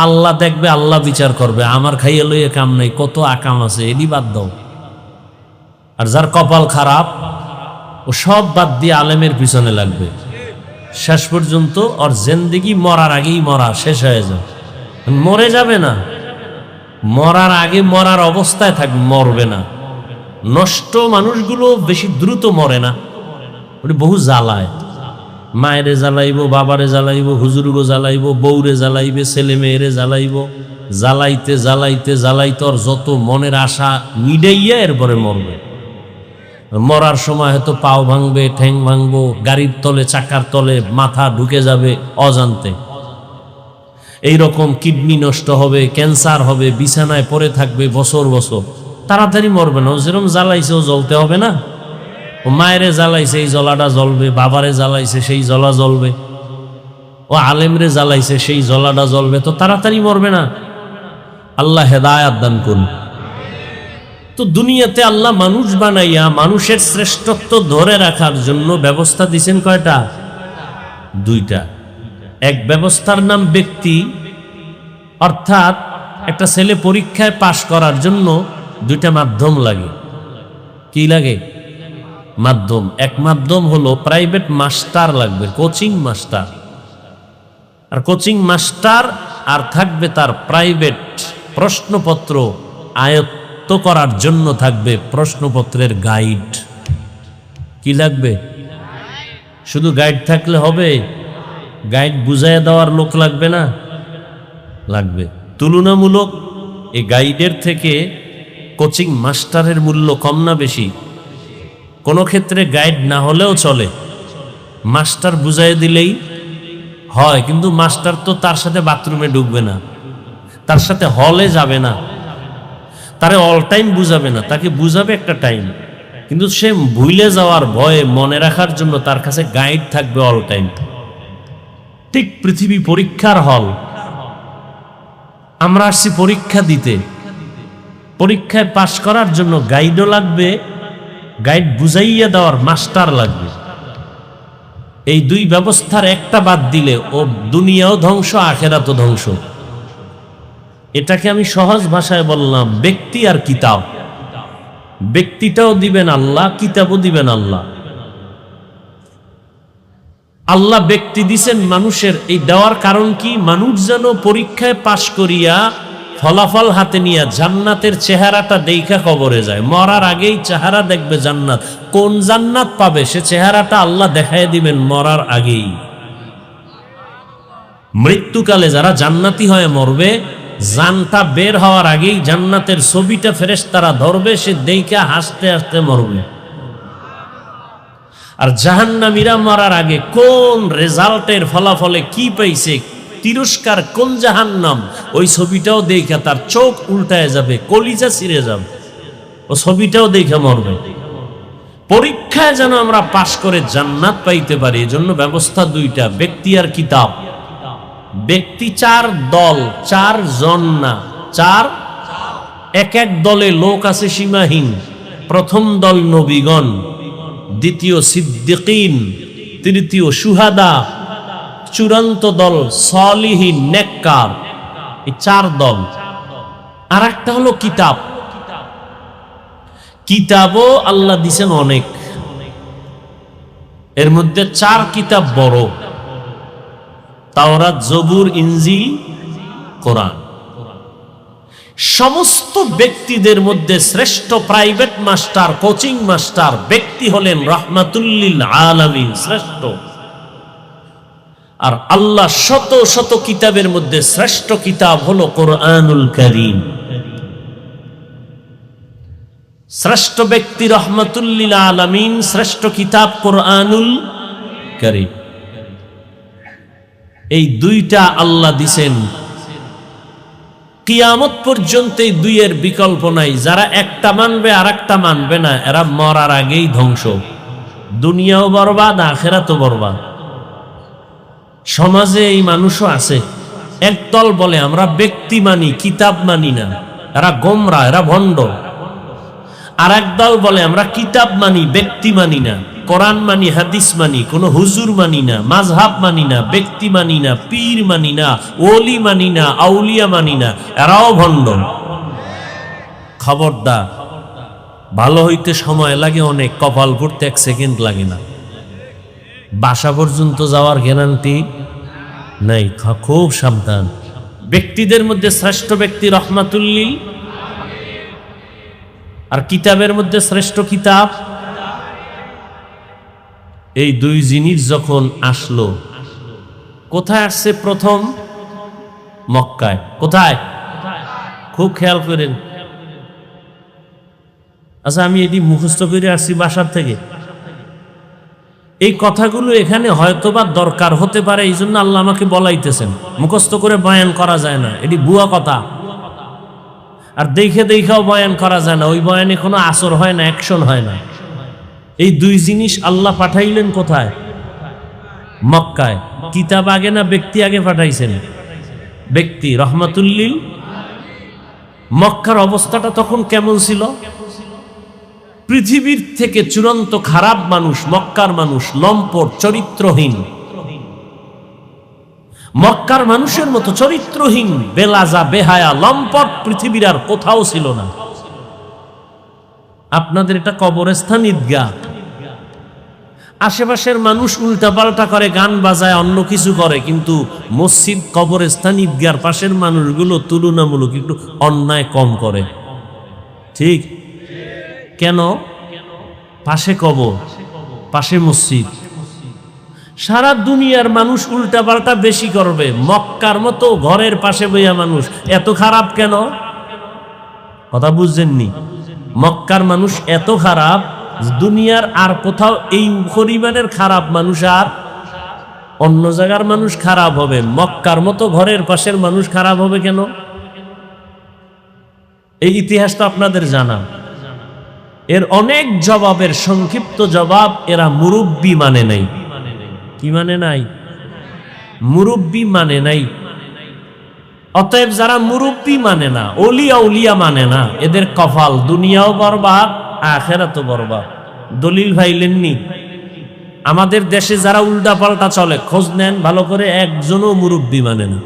আল্লাহ দেখবে, আল্লাহ বিচার করবে, আমার খাইয়ে লইয়ে কাম নাই, কত আকাম আছে, এডি বাদ দাও। আর যার কপাল খারাপ, ও সব বাদ দিয়ে আলেমের পিছনে লাগবে, শেষ পর্যন্ত ওর জিন্দেগি মরার আগেই মরা শেষ হয়ে যায়। মরে যাবে না, মরার আগে মরার অবস্থায় থাকবে, মরবে না। নষ্ট মানুষগুলো বেশি দ্রুত মরে না, ওটা বহু জ্বালায়। মায়েরে জ্বালাইব, বাবারে জ্বালাইব, হুজুরগো জ্বালাইব, বউরে জ্বালাইবে, ছেলে মেয়েরে জ্বালাইব, জ্বালাইতে জ্বালাইতে জ্বালাইতে ওর যত মনের আশা মিডাইয়া এরপরে মরবে। মরার সময় হয়তো পাও ভাঙবে, ঠ্যাং ভাঙবো, গাড়ির তলে, চাকার তলে মাথা ঢুকে যাবে অজান্তে। এইরকম কিডনি নষ্ট হবে, ক্যান্সার হবে, বিছানায় পড়ে থাকবে বছর বছর। তাড়াতাড়ি মরবে না। ও যেরকম জ্বালাইছে ও জ্বলতে হবে না? ও মায়েরে জ্বালাইছে, এই জ্বলাটা জ্বলবে, বাবারে জ্বালাইছে, সেই জ্বলা জ্বলবে, ও আলেমরে জ্বালাইছে, সেই জ্বলাটা জ্বলবে, তো তাড়াতাড়ি মরবে না। আল্লাহ হেদায়াত দান করুন। তো দুনিয়াতে আল্লাহ মানুষ বানাইয়া মানুষের শ্রেষ্ঠত্ব ধরে রাখার জন্য ব্যবস্থা দিয়েছেন কয়টা? দুইটা। এক ব্যবস্থার নাম ব্যক্তি, অর্থাৎ একটা ছেলে পরীক্ষায় পাশ করার জন্য দুইটা মাধ্যম লাগে। কি লাগে? মাধ্যম। এক মাধ্যম হলো প্রাইভেট মাস্টার লাগবে, কোচিং মাস্টার। আর কোচিং মাস্টার আর থাকবে তার প্রাইভেট প্রশ্নপত্র আয়ত্ত করার জন্য থাকবে প্রশ্নপত্রের গাইড। কি লাগবে? শুধু গাইড থাকলে হবে? গাইড বুঝাইয়া দেওয়ার লোক লাগবে না? লাগবে। তুলনামূলক এই গাইডের থেকে কোচিং মাস্টারের মূল্য কম না বেশি? কোনো ক্ষেত্রে গাইড না হলেও চলে, মাস্টার বুঝাই দিলেই হয়। কিন্তু মাস্টার তো তার সাথে বাথরুমে ঢুকবে না, তার সাথে হলে যাবে না, তারে অল টাইম বুঝাবে না, তাকে বুঝাবে একটা টাইম। কিন্তু সে ভুলে যাওয়ার ভয়ে মনে রাখার জন্য তার কাছে গাইড থাকবে অল টাইম। ঠিক পৃথিবী পরীক্ষার হল। আমরা আসছি পরীক্ষা দিতে, পরীক্ষায় পাশ করার জন্য গাইডও লাগবে, গাইড বুঝাইয়া দেওয়ার মাস্টার লাগবে। এই দুই ব্যবস্থার একটা বাদ দিলে ও দুনিয়াও ধ্বংস, আখেরাতও ধ্বংস। এটাকে আমি সহজ ভাষায় বললাম ব্যক্তি আর কিতাব। ব্যক্তিটাও দিবেন আল্লাহ, কিতাবও দিবেন আল্লাহ। আল্লাহ ব্যক্তি দিছেন মানুষের, এই দেওয়ার কারণ কি? মানুষ যেন পরীক্ষায় পাশ করিয়া ফলাফল হাতে নিয়ে জান্নাতের চেহারাটা দেখা কবরে যায়। মরার আগেই চেহারা দেখবে জান্নাত। কোন জান্নাত পাবে সে চেহারাটা আল্লাহ দেখায় দিবেন মরার আগেই। মৃত্যুকালে যারা জান্নাতি হয়ে মরবে, জানটা বের হওয়ার আগেই জান্নাতের ছবিটা ফেরেশতারা ধরবে, সে দেখা হাসতে হাসতে মরবে। আর জাহান্নামীরা মরার আগে কোন রেজাল্টের ফলাফলে কি পাইছে, তিরস্কার কোন জাহান্নাম, ওই ছবিটাও দেখা তার চোখ উল্টায় যাবে, কলিজা ছিঁড়ে যাবে, ও ছবিটাও দেখে মরবে। পরীক্ষায় যেন আমরা পাশ করে জান্নাত পাইতে পারি, এজন্য ব্যবস্থা দুইটা, ব্যক্তি আর কিতাব। ব্যক্তি 4 দল, 4 জন না, 4, এক এক দলে লোক আছে সীমাহীন। প্রথম দল নবীগণ, দ্বিতীয় সিদ্দিকিন, তৃতীয় শুহাদা, চূড়ান্ত দল সালিহিন নেককার। এই 4 দল। আর একটা হলো কিতাব। কিতাবও আল্লাহ দিছেন অনেক, এর মধ্যে 4 কিতাব বড়, তাওরাত, জবুর, ইনজিল, কোরআন। সমস্ত ব্যক্তিদের মধ্যে শ্রেষ্ঠ প্রাইভেট মাস্টার, কোচিং মাস্টার ব্যক্তি হলেন রাহমাতুল্লিল আলামিন, শ্রেষ্ঠ। আর আল্লাহ শত শত কিতাবের মধ্যে শ্রেষ্ঠ কিতাব হলো কোরআনুল কারীম। শ্রেষ্ঠ ব্যক্তি রাহমাতুল্লিল আলামিন, শ্রেষ্ঠ কিতাব কোরআনুল কারীম। এই দুইটা আল্লাহ দিছেন, কিয়ামত পর্যন্ত এই দুইয়ের বিকল্প নাই। যারা একটা মানবে আর একটা মানবে না, এরা মরার আগেই ধ্বংস। দুনিয়াও বরবাদ, আখিরাতও বরবাদ। সমাজে এই মানুষও আছে, একদল বলে আমরা ব্যক্তি মানি, কিতাব মানি না, এরা গোমরা, এরা ভণ্ড। আর একদল বলে আমরা কিতাব মানি, ব্যক্তি মানি না, কোরআন মানি, হাদিস মানি, কোনো হুজুর মানি না, মাযহাব মানি না, ব্যক্তি মানি না, পীর মানি না, ওলি মানি না, আউলিয়া মানি না, এরাও ভণ্ড। খবরদার, ভালো হইতে সময় লাগে অনেক, কপাল পড়তে 1 সেকেন্ড লাগে না। বাসা পর্যন্ত যাওয়ার গ্যারান্টি নাই, খুব সাবধান। ব্যক্তিদের মধ্যে শ্রেষ্ঠ ব্যক্তি রাহমাতুল্লিল, আর কিতাবের মধ্যে শ্রেষ্ঠ কিতাব। এই দুই জিনিস যখন আসলো, কোথায় আসছে প্রথম? মক্কায়। কোথায়? খুব খেয়াল করেন। আচ্ছা, আমি এটি মুখস্থ করে আসছি বাসার থেকে। এই কথাগুলো এখানে হয়তোবা দরকার হতে পারে, এই জন্য আল্লাহ আমাকে বলাইতেছেন। মুখস্থ করে বয়ান করা যায় না, এটি ভুয়া কথা। আর দেখে দেখাও বয়ান করা যায় না, ওই বয়ানে কোনো আসর হয় না, অ্যাকশন হয় না। এই দুই জিনিস আল্লাহ পাঠাইলেন কোথায়? মক্কায়। কিতাব আগে না ব্যক্তি আগে পাঠাইছেন? ব্যক্তি রহমাতুল্লিল। মক্কার অবস্থাটা তখন কেমন ছিল? পৃথিবীর থেকে চূড়ান্ত খারাপ মানুষ মক্কার মানুষ, লম্পট, চরিত্রহীন। মক্কার মানুষের মতো চরিত্রহীন, বেলাজা, বেহায়া, লম্পট পৃথিবীর আর কোথাও ছিল না। আপনাদের এটা কবরস্থান, ঈদগাহ। আশেপাশের মানুষ উল্টাপাল্টা করে, গান বাজায়, অন্য কিছু করে, কিন্তু মসজিদ, কবরস্থান, ঈদগাহর পাশের মানুষগুলো তুলনামূলক একটু অন্যায় কম করে। ঠিক কেন? পাশে কবর, পাশে মসজিদ। সারা দুনিয়ার মানুষ উল্টাপাল্টা বেশি করবে, মক্কার মতো ঘরের পাশে বইয়া মানুষ এত খারাপ কেন? কথা বুঝছেননি? মক্কার মানুষ এত খারাপ, দুনিয়ার আর কোথাও এই পরিমাণের খারাপ মানুষ আর অন্য জায়গার মানুষ খারাপ হবে, মক্কার মতো ঘরের পাশের মানুষ খারাপ হবে কেন? এই ইতিহাসটা আপনাদের জানা। এর অনেক জবাবের সংক্ষিপ্ত জবাব, এরা মুরব্বি মানে নাই। কি মানে নাই? মুরব্বি মানে নাই। অতএব যারা মুরব্বি মানে না, ওলিয়া উলিয়া মানে না, এদের কপাল দুনিয়াও বরবাদ, আখিরাতও বরবাদ। দলিল ভাইলেননি? আমাদের দেশে যারা উল্টা পাল্টা চলে, খোঁজ নেন ভালো করে, একজনও মুরব্বি মানে না।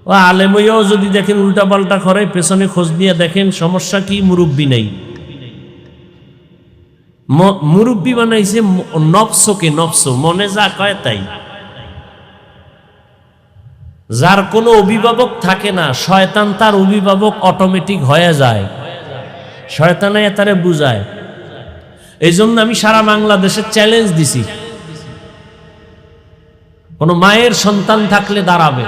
ও আলেমইও যদি দেখেন উল্টা পাল্টা করে, পেছনে খোঁজ নিয়ে দেখেন সমস্যা কি, মুরব্বি নেই। মুরব্বী বানাইছে নফসকে, নফস মনে যা কয় তাই। যার কোনো অভিভাবক থাকে না, শয়তান তার অভিভাবক অটোমেটিক হয়ে যায়, শয়তানে তারে বুঝায়। এই জন্য আমি সারা বাংলাদেশে চ্যালেঞ্জ দিছি, কোন মায়ের সন্তান থাকলে দাঁড়াবে।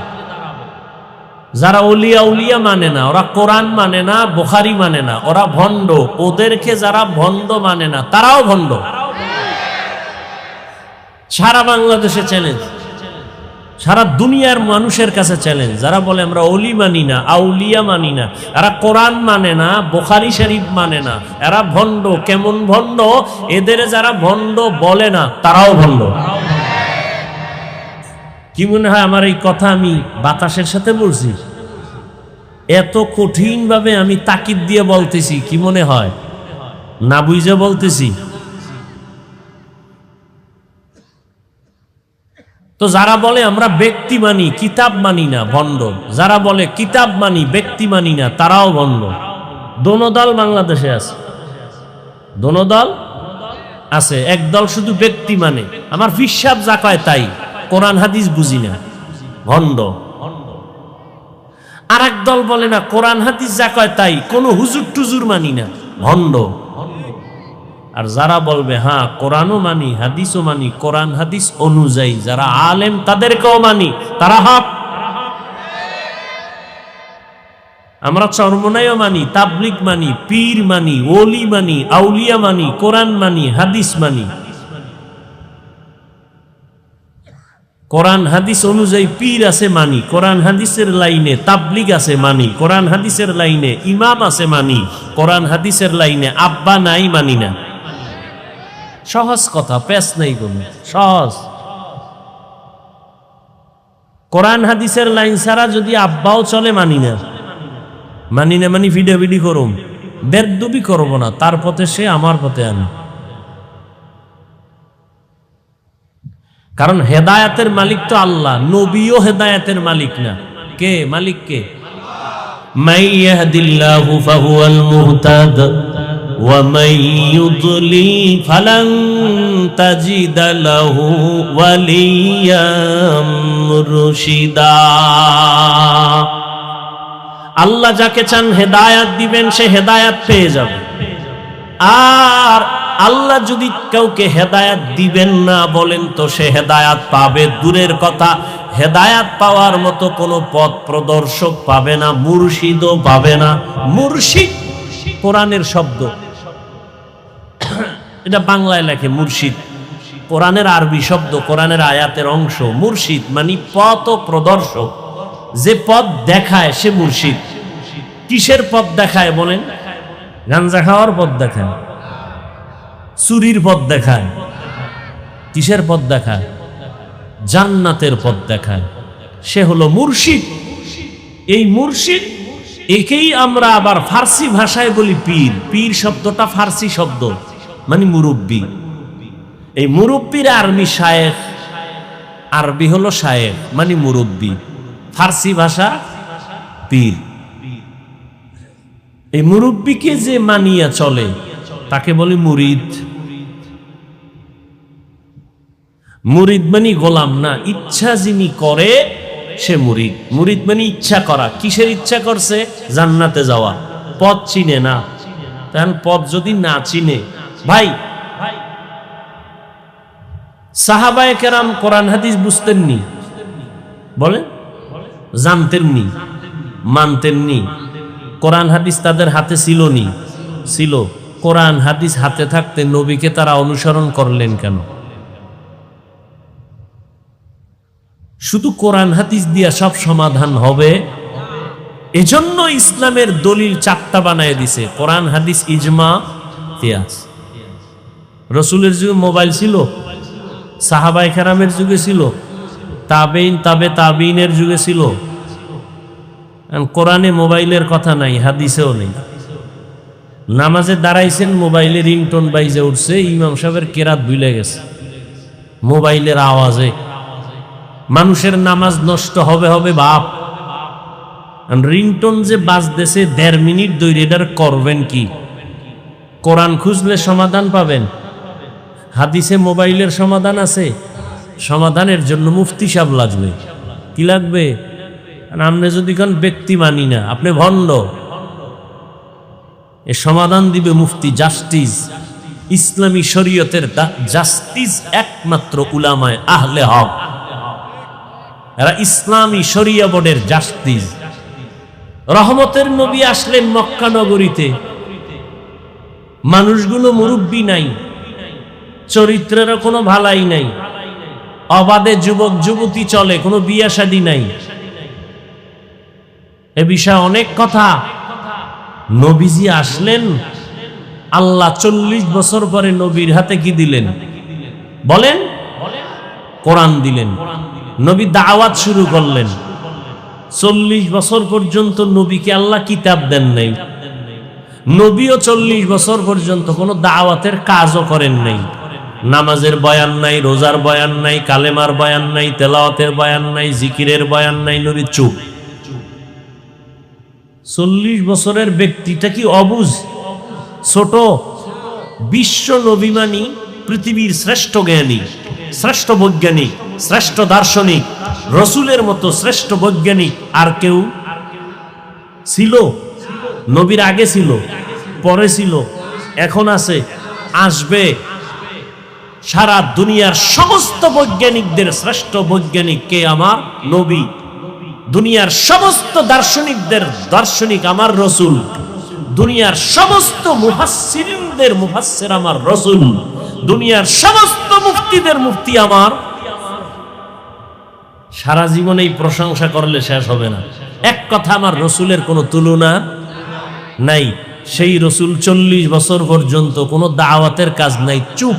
যারা ওলিয়া উলিয়া মানে না, ওরা কোরআন মানে না, বুখারী মানে না, ওরা ভণ্ড। ওদেরকে যারা ভণ্ড মানে না তারাও ভণ্ড। সারা বাংলাদেশে চ্যালেঞ্জ, সারা দুনিয়ার মানুষের কাছে চ্যালেঞ্জ। যারা বলে আমরা ওলি মানি না, আউলিয়া মানি না, এরা কোরআন মানে না, বুখারী শরীফ মানে না, এরা ভণ্ড। কেমন ভণ্ড? এদের যারা ভণ্ড বলে না তারাও ভণ্ড। কি মনে হয় আমার এই কথা আমি বাতাসের সাথে বলছি? এত কঠিন ভাবে আমি তাকিদ দিয়ে বলতেছি, কি মনে হয় না বুঝে বলতেছি? তো যারা বলে আমরা ব্যক্তি মানি, কিতাব মানি না, ভণ্ড। যারা বলে কিতাব মানি, ব্যক্তি মানি না, তারাও ভণ্ড। দোনো দল বাংলাদেশে আছে, দোনো দল আছে। এক দল শুধু ব্যক্তি মানে, আমার ফিসাব যা কয় তাই, কোরআন হাদিস বুঝি না, ভণ্ড। আর এক দল বলে না, কোরআন হাদিস যা কয় তাই, কোনো হুজুর টুজুর মানি না, ভণ্ড। আর যারা বলবে হ্যাঁ কোরআনও মানি, হাদিসও মানি, কোরআন হাদিস অনুযায়ী যারা আলেম তাদেরকেও মানি, তারা হক। আমরা চরমনাইও মানি, তাবলিগ মানি, পীর মানি, ওলি মানি, আউলিয়া মানি, কোরআন মানি, হাদিস মানি। কোরআন হাদিস অনুযায়ী পীর আছে মানি, কোরআন হাদিসের লাইনে তাবলিগ আছে মানি, কোরআন হাদিসের লাইনে ইমাম আছে মানি, কোরআন হাদিসের লাইনে আব্বা নাই মানি না। সহজ কথা, পেশ নাই কোনো, সহজ। কোরআন হাদিসের লাইন ছাড়া যদি আব্বাও চলে মানি না, মানি না মানি ভিডিও করুম, বেদবি করব না, তার পথে সে আমার পথে আনে। কারণ হেদায়াতের মালিক তো আল্লাহ, নবীও হেদায়াতের মালিক না। কে মালিক? কে? মাই ইয়াহদিল্লাহু ফাহুয়াল মুহতাদ ওয়া মাই ইউদ্লিল ফালান তাজিদা লাহু ওয়ালিয়াম মুরশিদা। আল্লাহ যাকে চান হেদায়াত দিবেন, সে হেদায়াত পেয়ে যাবে। আর আল্লাহ যদি কাউকে হেদায়াত দিবেন না বলেন, তো সে হেদায়াত পাবে দূরের কথা, হেদায়াত পাওয়ার মতো কোনো পথ প্রদর্শক পাবে না, মুর্শিদও পাবে না। মুর্শিদ কোরআনের শব্দ, এটা বাংলায় লেখে মুর্শিদ, কোরআনের আরবি শব্দ, কোরআনের আয়াতের অংশ। মুর্শিদ মানে পথ প্রদর্শক, যে পথ দেখায় সে মুর্শিদ। কিসের পথ দেখায় বলেন? গাঞ্জা খাওয়ার পথ দেখায়, চুরির পথ দেখায়। কিসের পথ দেখায়? জান্নাতের পথ দেখায়। সে হলো মুর্শিদ। এই মুর্শিদ, একেই আমরা আবার ফার্সি ভাষায় বলি পীর। পীর শব্দটা ফার্সি শব্দ, মানে মুরব্বী। এই মুরব্বীর আরবি শায়েখ, আরবি হলো শায়েখ মানে মুরব্বী, ফার্সি ভাষা পীর। এই মুরব্বীকে যে মানিয়া চলে তাকে বলে মুরিদ। মুরিদ মানে গোলাম না, ইচ্ছা যিনি করে সে মুরিদ। মুরিদ মানে ইচ্ছা করা। কিসের ইচ্ছা করছে? জান্নাতে যাওয়া। পথ চিনে না, তখন পথ যদি না চিনে, ভাই সাহাবায়ে কেরাম কোরআন হাদিস বুঝতেননি, বলে জানতেননি, মানতেননি। কোরআন হাদিস তাদের হাতে ছিল নি? ছিল। কোরআন হাদিস হাতে থাকতে নবীকে তারা অনুসরণ করলেন কেন? শুধু কোরআন হাদিস দিয়া সব সমাধান হবে এজন্য ইসলামের দলিল 4টা বানায় দিছে: কোরআন, হাদিস, ইজমা, কিয়াস। রাসূলের যুগে মোবাইল ছিল, সাহাবায়ে কেরামের যুগে ছিল, তাবেইন, তাবেইনের যুগে ছিল। কোরআনে মোবাইলের কথা নাই, হাদিসেও নেই। নামাজে দাঁড়াইছেন, মোবাইলে রিংটোন বাইজে উঠছে, ইমাম সাহেবের কেরাত ভুলে গেছে মোবাইলের আওয়াজে। মানুষের নামাজ নষ্ট হবে হবে বাপ। রিংটোন যে বাজতেছে 1.5 মিনিট ধরে, এটার করবেন কি? কোরআন খুঁজলে সমাধান পাবেন? হাদিসে মোবাইলের সমাধান আছে? সমাধানের জন্য মুফতি সাহেব লাগবে। কি লাগবে? আপনি যদি কোন ব্যক্তি মানি না, আপনি ভণ্ড। এ সমাধান দিবে মুফতি, জাস্টিস, ইসলামী শরীয়তের জাস্টিস একমাত্র উলামায়ে আহলে হক। এরা ইসলামী শরিয়া বোর্ডের জাস্টিস। রহমতের নবী আসলেন মক্কা নগরীতে, মানুষগুলো মুরব্বী নাই, চরিত্রেরও কোনো ভালাই নাই, অবাধে যুবক যুবতী চলে, কোনো বিয়া শাদী নাই। এ বিষয়ে অনেক কথা। নবীজি আসলেন, আল্লাহ 40 বছর পরে নবীর হাতে কি দিলেন বলেন? কোরআন দিলেন। নবী দাওয়াত শুরু করলেন। 40 বছর পর্যন্ত নবীকে আল্লাহ কিতাব দেন নাই। নবীও 40 বছর পর্যন্ত কোনো দাওয়াতের কাজও করেন নাই। নামাজের বয়ান নাই, রোজার বয়ান নাই, কালেমার বয়ান নাই, তেলাওয়াতের বয়ান নাই, জিকিরের বয়ান নাই। নবী চুপ। 40 বছরের ব্যক্তিটা কি অবুঝ, ছোট? বিশ্ব নবী মানি পৃথিবীর শ্রেষ্ঠ জ্ঞানী, শ্রেষ্ঠ বৈজ্ঞানিক, শ্রেষ্ঠ দার্শনিক, রসুলের মতো শ্রেষ্ঠ বৈজ্ঞানিক আর কেউ ছিল? নবীর আগে ছিল, পরে ছিল, এখন আছে, আসবে। সারা দুনিয়ার সমস্ত বৈজ্ঞানিকদের শ্রেষ্ঠ বৈজ্ঞানিক কে? আমার নবী। দুনিয়ার সমস্ত দার্শনিকদের দার্শনিক আমার রসুল। দুনিয়ার সমস্ত মুফাসসিরিনদের মুফাসসির আমার রসুল। দুনিয়ার সমস্ত মুফতিদের মুফতি আমার। সারা জীবন এই প্রশংসা করলে শেষ হবে না। এক কথা, আমার রসুলের কোনো তুলনা নাই। সেই রসুল 40 বছর পর্যন্ত কোনো দাওয়াতের কাজ নাই, চুপ।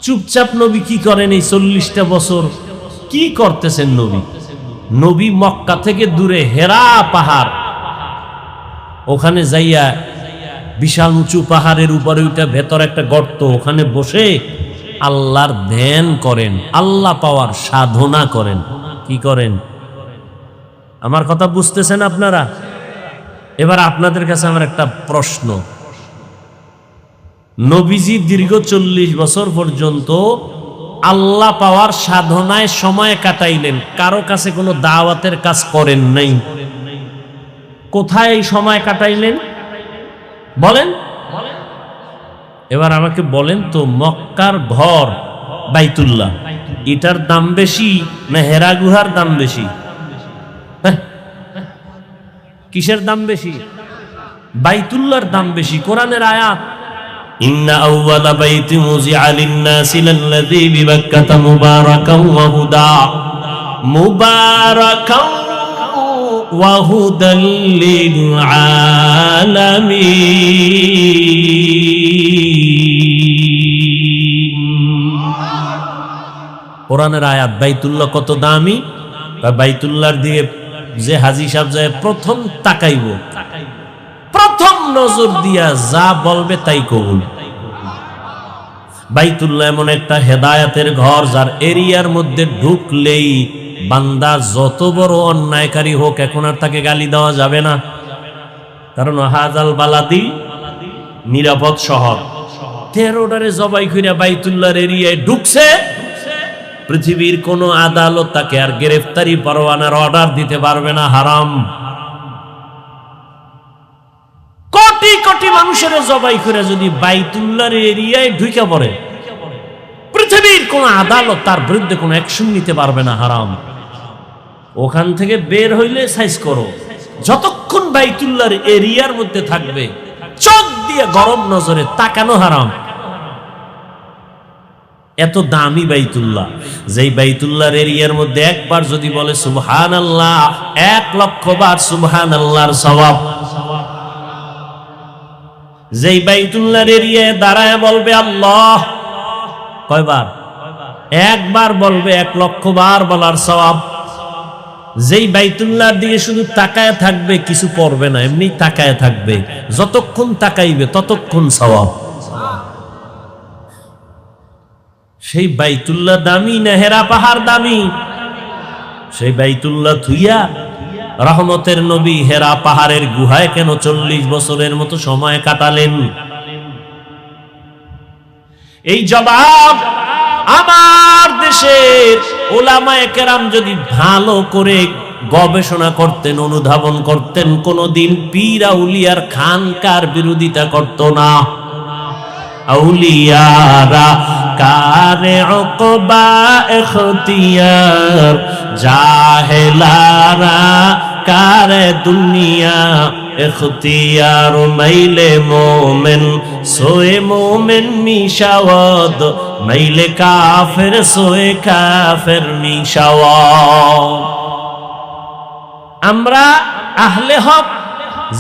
চুপচাপ নবী কি করেন? এই 40টা বছর কি করতেছেন নবী? নবী মক্কা থেকে দূরে হেরা পাহাড়, ওখানে যাইয়া বিশাল উঁচু পাহাড়ের উপরে ওইটা ভেতর একটা গর্ত, ওখানে বসে আল্লাহর ধ্যান করেন, আল্লাহ পাওয়ার সাধনা করেন। কি করেন? আমার কথা বুঝতেছেন আপনারা? এবার আপনাদের কাছে আমার একটা প্রশ্ন। নবীজি দীর্ঘ 40 বছর পর্যন্ত আল্লাহ পাওয়ার সাধনায় সময় কাটাইলেন, কারো কাছে কোনো দাওয়াতের কাজ করেন নাই। কোথায় এই সময় কাটাইলেন বলেন? এবার আমাকে বলেন তো, মক্কার ঘর বাইতুল্লাহ, এটার দাম বেশি না হেরা গুহার দাম বেশি? কিসের দাম বেশি? বাইতুল্লাহর দাম বেশি। কোরআনের আয়াত, ইন্না আউওয়ালা বাইতি মুজিআ লিন-নাসি লাল্লাযী বিবাক্কাতা মুবারাকান ওয়া হুদা, মুবারাকান ওয়া হুদাল লিল আলামিন। কোরআনের আয়াত। বাইতুল্লাহ কত দামি! বাইতুল্লাহর দিকে যে হাজী সাহেব যায় প্রথম তাকাইব, প্রথম নজর দিয়া যা বলবে তাই কবুল। বাইতুল্লাহ এমন একটা হেদায়েতের ঘর, যার এরিয়ার মধ্যে ঢুকলেই বান্দা যত বড় অন্যায়কারী হোক, এখন আর তাকে গালি দেওয়া যাবে না, কারণ হাজাল বালাদি নিরাপদ শহর। 13টারে জবাই কইরা বাইতুল্লাহর এরিয়ায় ঢুকছে, পৃথিবীর কোন আদালত তাকে আর গ্রেফতারি পরোয়ানার অর্ডার দিতে পারবে না। হারাম। কোটি কোটি মানুষের জবাই করে যদি বাইতুল্লাহর এরিয়ায় ঢুকে পড়ে, পৃথিবীর কোন আদালত তার বিরুদ্ধে কোনো অ্যাকশন নিতে পারবে না। হারাম। ওখান থেকে বের হইলে সাইজ করো, যতক্ষণ বাইতুল্লাহর এরিয়ার মধ্যে থাকবে চোখ দিয়ে গরম নজরে তাকানো হারাম। এত দামি বাইতুল্লাহ, যেই বাইতুল্লাহর এরিয়ার মধ্যে একবার যদি বলে সুবহানাল্লাহ, 1,00,000 বার সুবহানাল্লাহর সওয়াব। যেই বাইতুল্লাহর এরিয়ায় দাঁড়ায় বলবে আল্লাহ, কয়বার? একবার বলবে, 1,00,000 বার বলার সওয়াব। যেই বাইতুল্লাহর দিকে শুধু তাকায় থাকবে, কিছু পড়বে না, এমনি তাকায় থাকবে, যতক্ষণ তাকাইবে ততক্ষণ সওয়াব। সেই বাইতুল্লাহ দামি না হেরা পাহাড় দামি? সেই বাইতুল্লাহ থুইয়া রহমতের নবী হেরা পাহাড়ের গুহায় কেন 40 বছরের মতো সময় কাটালেন? এই জবাব আমার দেশের উলামায়ে কেরাম যদি ভালো করে গবেষণা করতেন, অনুধাবন করতেন, কোনদিন পীর আউলিয়ার খানকার বিরোধিতা করত না। আউলিয়ারা কারে উকবা ইখতিয়ার, জাহেলারা কারে দুনিয়া ইখতিয়ার। মাইলে মোমেন সোয়ে মোমেন মিশাওয়াদ, মাইলে কাফের সোয়ে কাফের মিশাওয়াদ। আমরা আহলে হক,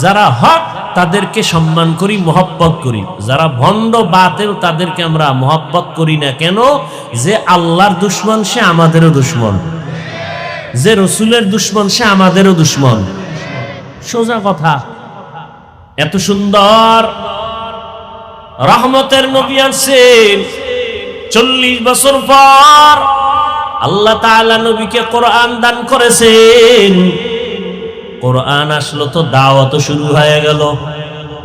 যারা হক তাদেরকে সম্মান করি, মহব্বত করি। যারা ভণ্ড বাতিল তাদেরকে আমরা মহব্বত করি না। কেন? যে আল্লাহর দুশমন সে আমাদেরও দুশমন, যে রসুলের দুশমন সে আমাদেরও দুশমন। সোজা কথা। এত সুন্দর রহমতের নবী আসছেন, 40 বছর পর আল্লাহ তাআলা নবীকে কোরআন দান করেছেন। কোরআন আসলো তো দাওয়াত শুরু হয়ে গেল।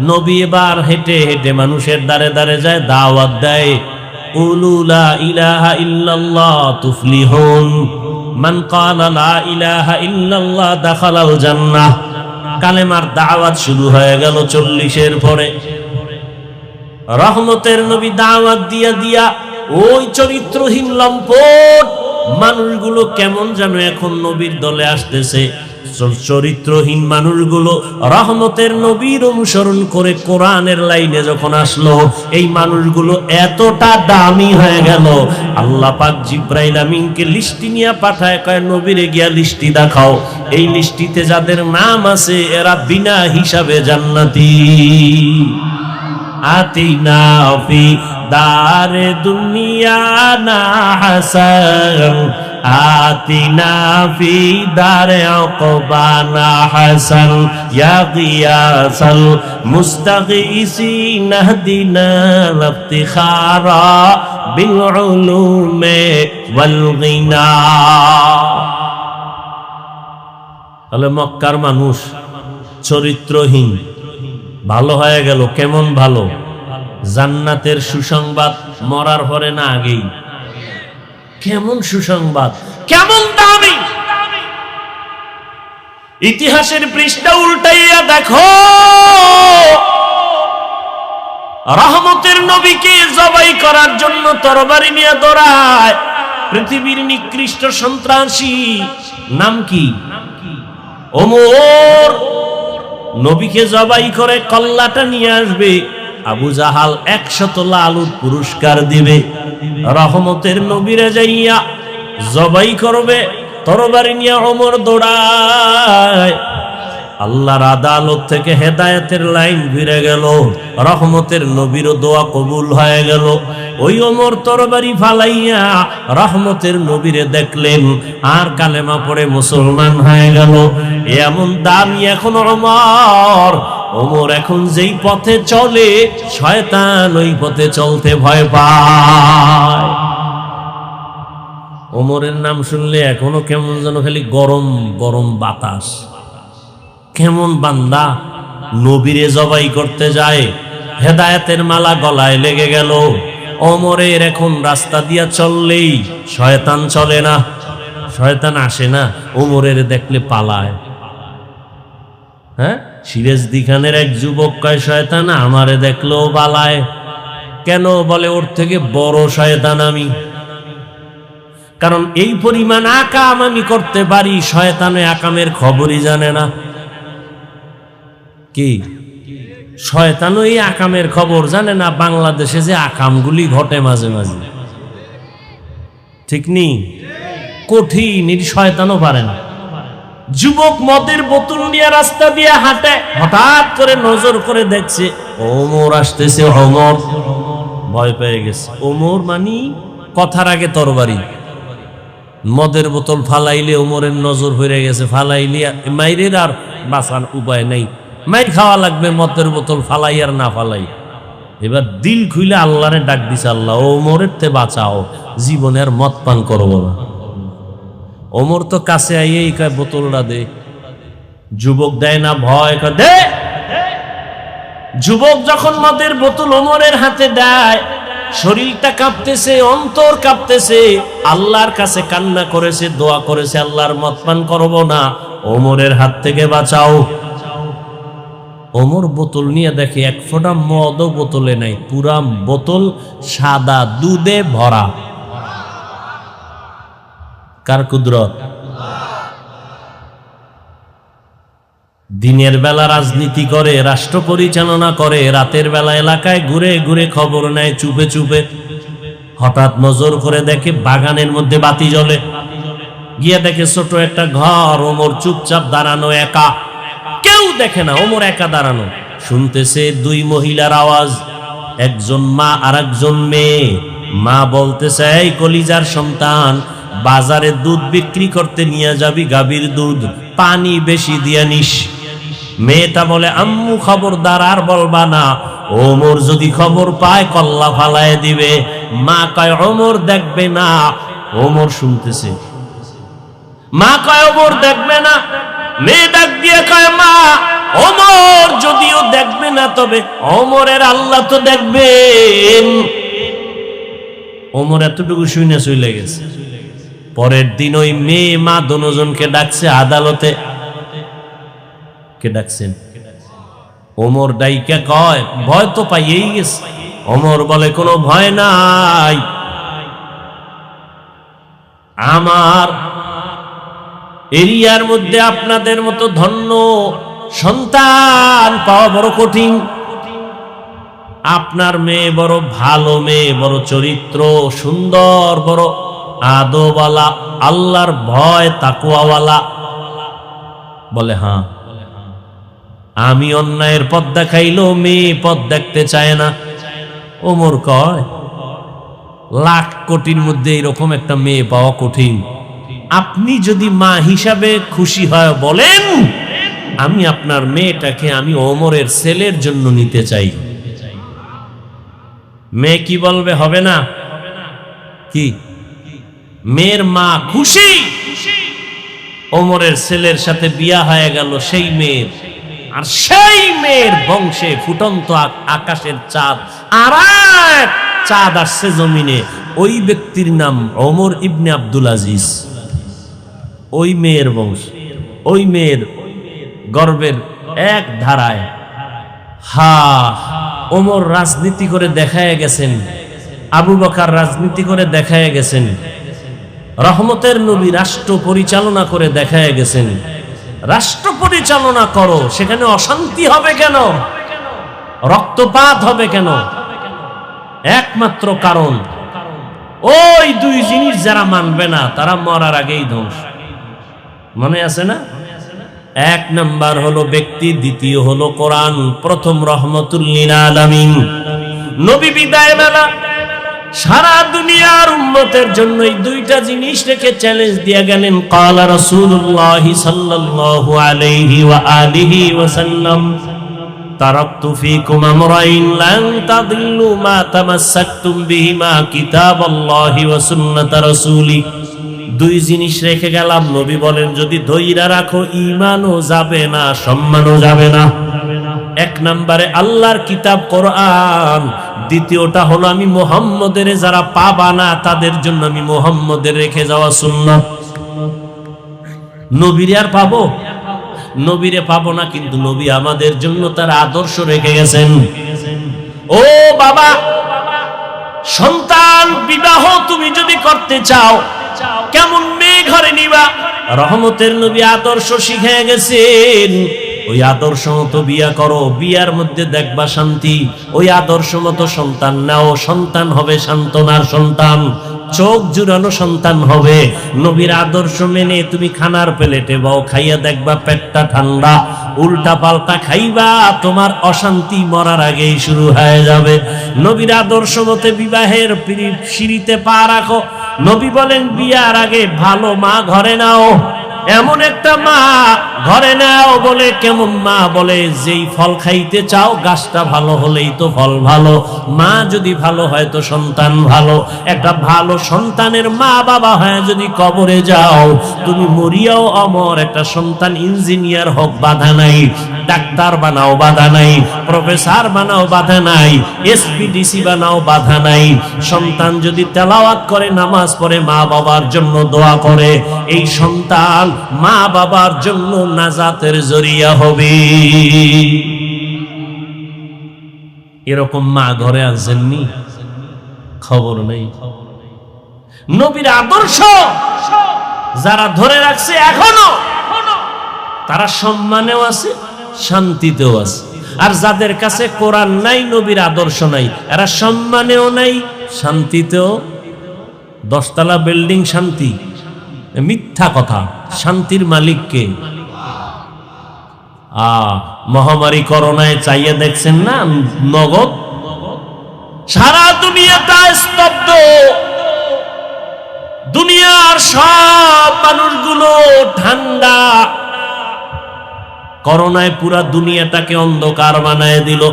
নবী এবার হেঁটে হেঁটে মানুষের দ্বারে দ্বারে যায়, দাওয়াত দেয়। কুলু লা ইলাহা ইল্লাল্লাহ তুফলিহুন, মান ক্বালা লা ইলাহা ইল্লাল্লাহ দাখালাল জান্নাহ। কালেমার দাওয়াত শুরু হয়ে গেল 40-এর পরে। রহমতের নবী দাওয়াত দিয়া দিয়া ওই চরিত্রহীন লম্পট মানুষগুলো কেমন যেন এখন নবীর দলে আসতেছে। চরিত্রহীন মানুষগুলো রহমতের নবীর অনুসরণ করে কোরআনের লাইনে যখন আসলো, এই মানুষগুলো এতটা দামি হয়ে গেল, আল্লাহ পাক জিব্রাইল আমিনকে লিস্টি নিয়ে পাঠায়, কয় নবীরে গিয়া লিস্টি দেখাও। এই লিস্টিতে যাদের নাম আছে এরা বিনা হিসাবে জান্নাতি। আতিনা ফি দারে দুনিয়া না হাসান, আতিনা ফি দারে উকবানা হাসান, ইয়া গিয়াসাল মুস্তাগীসিন ইহদিনা ইফতিখারা বিল উলুমে ওয়াল গিনা। তাহলে মক্কার মানুষ চরিত্রহীন ভালো হয়ে গেল। কেমন ভালো? জান্নাতের সুসংবাদ মরার পরে না আগেই। কেমন সুসংবাদ, কেমন দামি! ইতিহাসের পৃষ্ঠা উল্টাইয়া দেখো, রহমতের নবীকে জবাই করার জন্য তরবারি নিয়ে দৌড়ায় পৃথিবীর নিকৃষ্ট সন্ত্রাসী। নাম কি? ওমর। নবীকে জবাই করে কল্লাটা নিয়ে আসবে, আবু জাহাল 100 লালুর পুরস্কার দিবে। রহমতের নবীরে যাইয়া জবাই করবে, তরবারি নিয়ে ওমর দৌড়ায়। আল্লাহর আদালত থেকে হেদায়েতের লাইন ফিরে গেল, রহমতের নবীরও দোয়া কবুল হয়ে গেল। ওই ওমর তরবারি ফালাইয়া রহমতের নবীরে দেখলেন, আর কালেমা পড়ে মুসলমান হয়ে গেল। এমন দামি এখন ওমর। ওমর এখন যেই পথে চলে, শয়তান ওই পথে চলতে ভয় পায়। ওমরের নাম শুনলে এখনো কেমন যেন খালি গরম গরম বাতাস। কেমন বান্দা! নবীরে জবাই করতে যায়, হেদায়েতের মালা গলায় লেগে গেল। ওমরের এখন রাস্তা দিয়া চললেই শয়তান চলে না, শয়তান আসে না, ওমরের দেখলে পালায়। হ্যাঁ, সিরাজদি খানের এক যুবক কয়, শয়তান আমারে দেখলেও পালায় কেন? বলে, ওর থেকে বড় শয়তান আমি। কারণ এই পরিমাণ আকাম আমি করতে পারি, শয়তানে আকামের খবরই জানে না। কি শয়তানও এই আকামের খবর জানে না? বাংলাদেশে যে আকামগুলি ঘটে মাঝে মাঝে, ঠিক নি? কঠিন, শয়তানও পারে না। যুবক মদের বোতল নিয়ে রাস্তা দিয়ে হাঁটে, হঠাৎ করে নজর করে দেখছে ওমর আসতেছে। ওমর ভয় পেয়ে গেছে। ওমর মানি কথার আগে তরবারি। মদের বোতল ফালাইলে ওমরের নজর হয়ে গেছে, ফালাইলে মাইরের আর বাঁচার উপায় নেই, মাইর খাওয়া লাগবে, মদের বোতল ফালাই আর না ফালাই। এবার দিল খুইলে আল্লাহরে ডাক দিছে, আল্লাহ ওমরের তে বাঁচাও, জীবনে আর মদ পান করবো না। ওমর তো কাছে আইয়েই কয়, বোতলটা দে। যুবক দেয় না, ভয় কয় দে। যুবক যখন মদের বোতল ওমরের হাতে দেয়, শরীরটা কাঁপতেছে, অন্তর কাঁপতেছে, আল্লাহর কাছে কান্না করেছে, দোয়া করেছে, আল্লাহর মদ পান করব না, ওমরের হাত থেকে বাঁচাও। ওমর বোতল নিয়ে দেখে এক ফোঁটা মদও বোতলে নাই, পুরা বোতল সাদা দুধে ভরা। কার কুদরত? দিনের বেলা রাজনীতি করে, রাষ্ট্র পরিচালনা করে, রাতের বেলা এলাকায় ঘুরে ঘুরে খবর নেয় চুপে চুপে। হঠাৎ নজর করে দেখে বাগানের মধ্যে বাতি জ্বলে, গিয়ে দেখে ছোট একটা ঘর, ওমর চুপচাপ দাঁড়ানো, একা, কেউ দেখে না, ওমর একা দাঁড়ানো। শুনতেছে দুই মহিলার আওয়াজ, একজন মা আর একজন মেয়ে। মা বলতেছে, এই কলিজার সন্তান, বাজারে দুধ বিক্রি করতে নিয়ে যাবি, গাভীর দুধ, পানি বেশি দিয়া নিস। মেয়েটা বলে, আম্মু খবরদার, আর বলবা না, ওমর যদি খবর পায় কল্লা ফালায় দিবে। মা কয়, ওমর দেখবে না। ওমর শুনতেছে, মা কয়, ওমর দেখবে না। মেয়ে ডাক দিয়ে কয়, মা, ওমর যদিও দেখবে না, তবে ওমরের আল্লাহ তো দেখবেন। ওমর এতটুকু শুনে চলে গেছে। পরের দিন ওই মেয়ে মা দুজনকে ডাকছে আদালতে। কে ডাকছেন? ওমর ডাইকা কয়, ভয় তো পাইয়েই গেছে। ওমর বলে, কোনো ভয় নাই, আমার এরিয়ার মধ্যে আপনাদের মতো ধন্য সন্তান পাওয়া বড় কঠিন। আপনার মেয়ে বড় ভালো মেয়ে, বড় চরিত্র সুন্দর, বড় আদবওয়ালা, আল্লাহর ভয় তাকওয়াওয়ালা। বলে, হ্যাঁ। আমি অন্যায়ের পথ দেখাইলো, মেয়ে পথ দেখতে চায় না। ওমর কয়, লাখ কোটির মধ্যে এরকম একটা মেয়ে পাওয়া কঠিন। আপনি যদি মা হিসাবে খুশি হয় বলেন, আমি আপনার মেয়েটাকে আমি ওমরের ছেলের জন্য নিতে চাই। মেয়ে কি বলবে? হবে না কি? মেয়ের মা খুশি, ওমরের ছেলের সাথে বিয়া হয়ে গেল সেই মেয়ের। আর সেই মেয়ের বংশে ফুটন্ত আকাশের চাঁদ, আর এক চাঁদ আসছে জমিনে। ওই ব্যক্তির নাম ওমর ইবনে আব্দুল আজিজ। ওই মেয়ের বংশ, ওই মেয়ের গর্বের এক ধারায়। ওমর রাজনীতি করে দেখায় গেছেন, আবু বকর রাজনীতি করে দেখায় গেছেন, রহমতের নবী রাষ্ট্র পরিচালনা করে দেখায় গেছেন। রাষ্ট্র পরিচালনা করো, সেখানে অশান্তি হবে কেন? রক্তপাত হবে কেন? একমাত্র কারণ, ওই দুই জিনিস যারা মানবে না তারা মরার আগেই ধ্বংস। মনে আছে না? এক নাম্বার হলো ব্যক্তি, দ্বিতীয় হলো কোরআন, প্রথম রহমতুল লিল আলামিন। নবী বিদায় বেলা সারা দুনিয়ার উম্মতের জন্য এই দুইটা জিনিস রেখে চ্যালেঞ্জ দিয়ে গেলেন। ক্বালা রাসূলুল্লাহ সাল্লাল্লাহু আলাইহি ওয়া আলিহি ওয়াসাল্লাম, তারাকতু ফীকুম আমরাইন লান তাদিল্লু মা তামাসসাকতুম বিহিমা, কিতাবাল্লাহি ওয়া সুন্নাত রাসূলি। দুই জিনিস রেখে গেলাম, নবী বলেন যদি ধইরা রাখো ঈমানও যাবে না, সম্মানও যাবে না। এক নম্বরে আল্লাহর কিতাব কোরআন, দ্বিতীয়টা হলো আমি মুহাম্মদের, যারা পাবা না তাদের জন্য আমি মুহাম্মদের রেখে যাওয়া সুন্নাত। নবীরে আর পাবো? নবীরে পাবো না, কিন্তু নবী আমাদের জন্য তার আদর্শ রেখে গেছেন। ও বাবা, সন্তান বিবাহ তুমি যদি করতে চাও, কেমন মেয়ে ঘরে নিবা? রহমতের নবী আদর্শ শিখে গেছেন। ওই আদর্শ মতো বিয়া করো, বিয়ার মধ্যে দেখবা শান্তি। ওই আদর্শ মতো সন্তান নাও, সন্তান হবে সান্ত্বনার সন্তান, চোখ জুড়ানো সন্তান হবে। নবীর আদর্শ মেনে তুমি খানার প্লেটে বাও, খাইয়া দেখবা পেটটা ঠান্ডা। উল্টা পাল্টা খাইবা, তোমার অশান্তি মরার আগেই শুরু হয়ে যাবে। নবীর আদর্শ মতে বিবাহের সিঁড়িতে পা রাখো। নবী বলেন বিয়ার আগে ভালো মা ঘরে নাও। এমন একটা মা ঘরে নাও বলে কেমন মা বলে, যেই ফল খাইতে চাও গাছটা ভালো হলেই তো ফল ভালো, মা যদি ভালো হয় তো সন্তান ভালো। একটা ভালো সন্তানের মা বাবা হয় যদি কবরে যাও, তুমি মরিয়াও অমর। একটা সন্তান ইঞ্জিনিয়ার হোক বাধা নাই, ডাক্তার বানাও বাধা নাই, প্রফেসর বানাও বাধা নাই, এসপিডিসি বানাও বাধা নাই। সন্তান যদি তেলাওয়াত করে, নামাজ পড়ে, মা বাবার জন্য দোয়া করে, এই সন্তান মা বাবার জন্য নাজাতের জরিয়া হবে। এরকম মা ঘরে আসেননি? খবর নেই। নবীর আদর্শ যারা ধরে রাখছে এখনো, তারা সম্মানেও আছে, শান্তিতেও আছে। আর যাদের কাছে কোরআন নাই, নবীর আদর্শ নাই, এরা সম্মানেও নাই, শান্তিতেও। 10 তলা বিল্ডিং শান্তি? মিথ্যা কথা। শান্তির মালিক কে? মহামারী করোনায় চাইয়ে দেখছেন না, নগদ সারা দুনিয়াটা স্তব্ধ। দুনিয়ার সব মানুষগুলো ঠান্ডা। করোনায় পুরা দুনিয়াটাকে অন্ধকার বানায় দিল।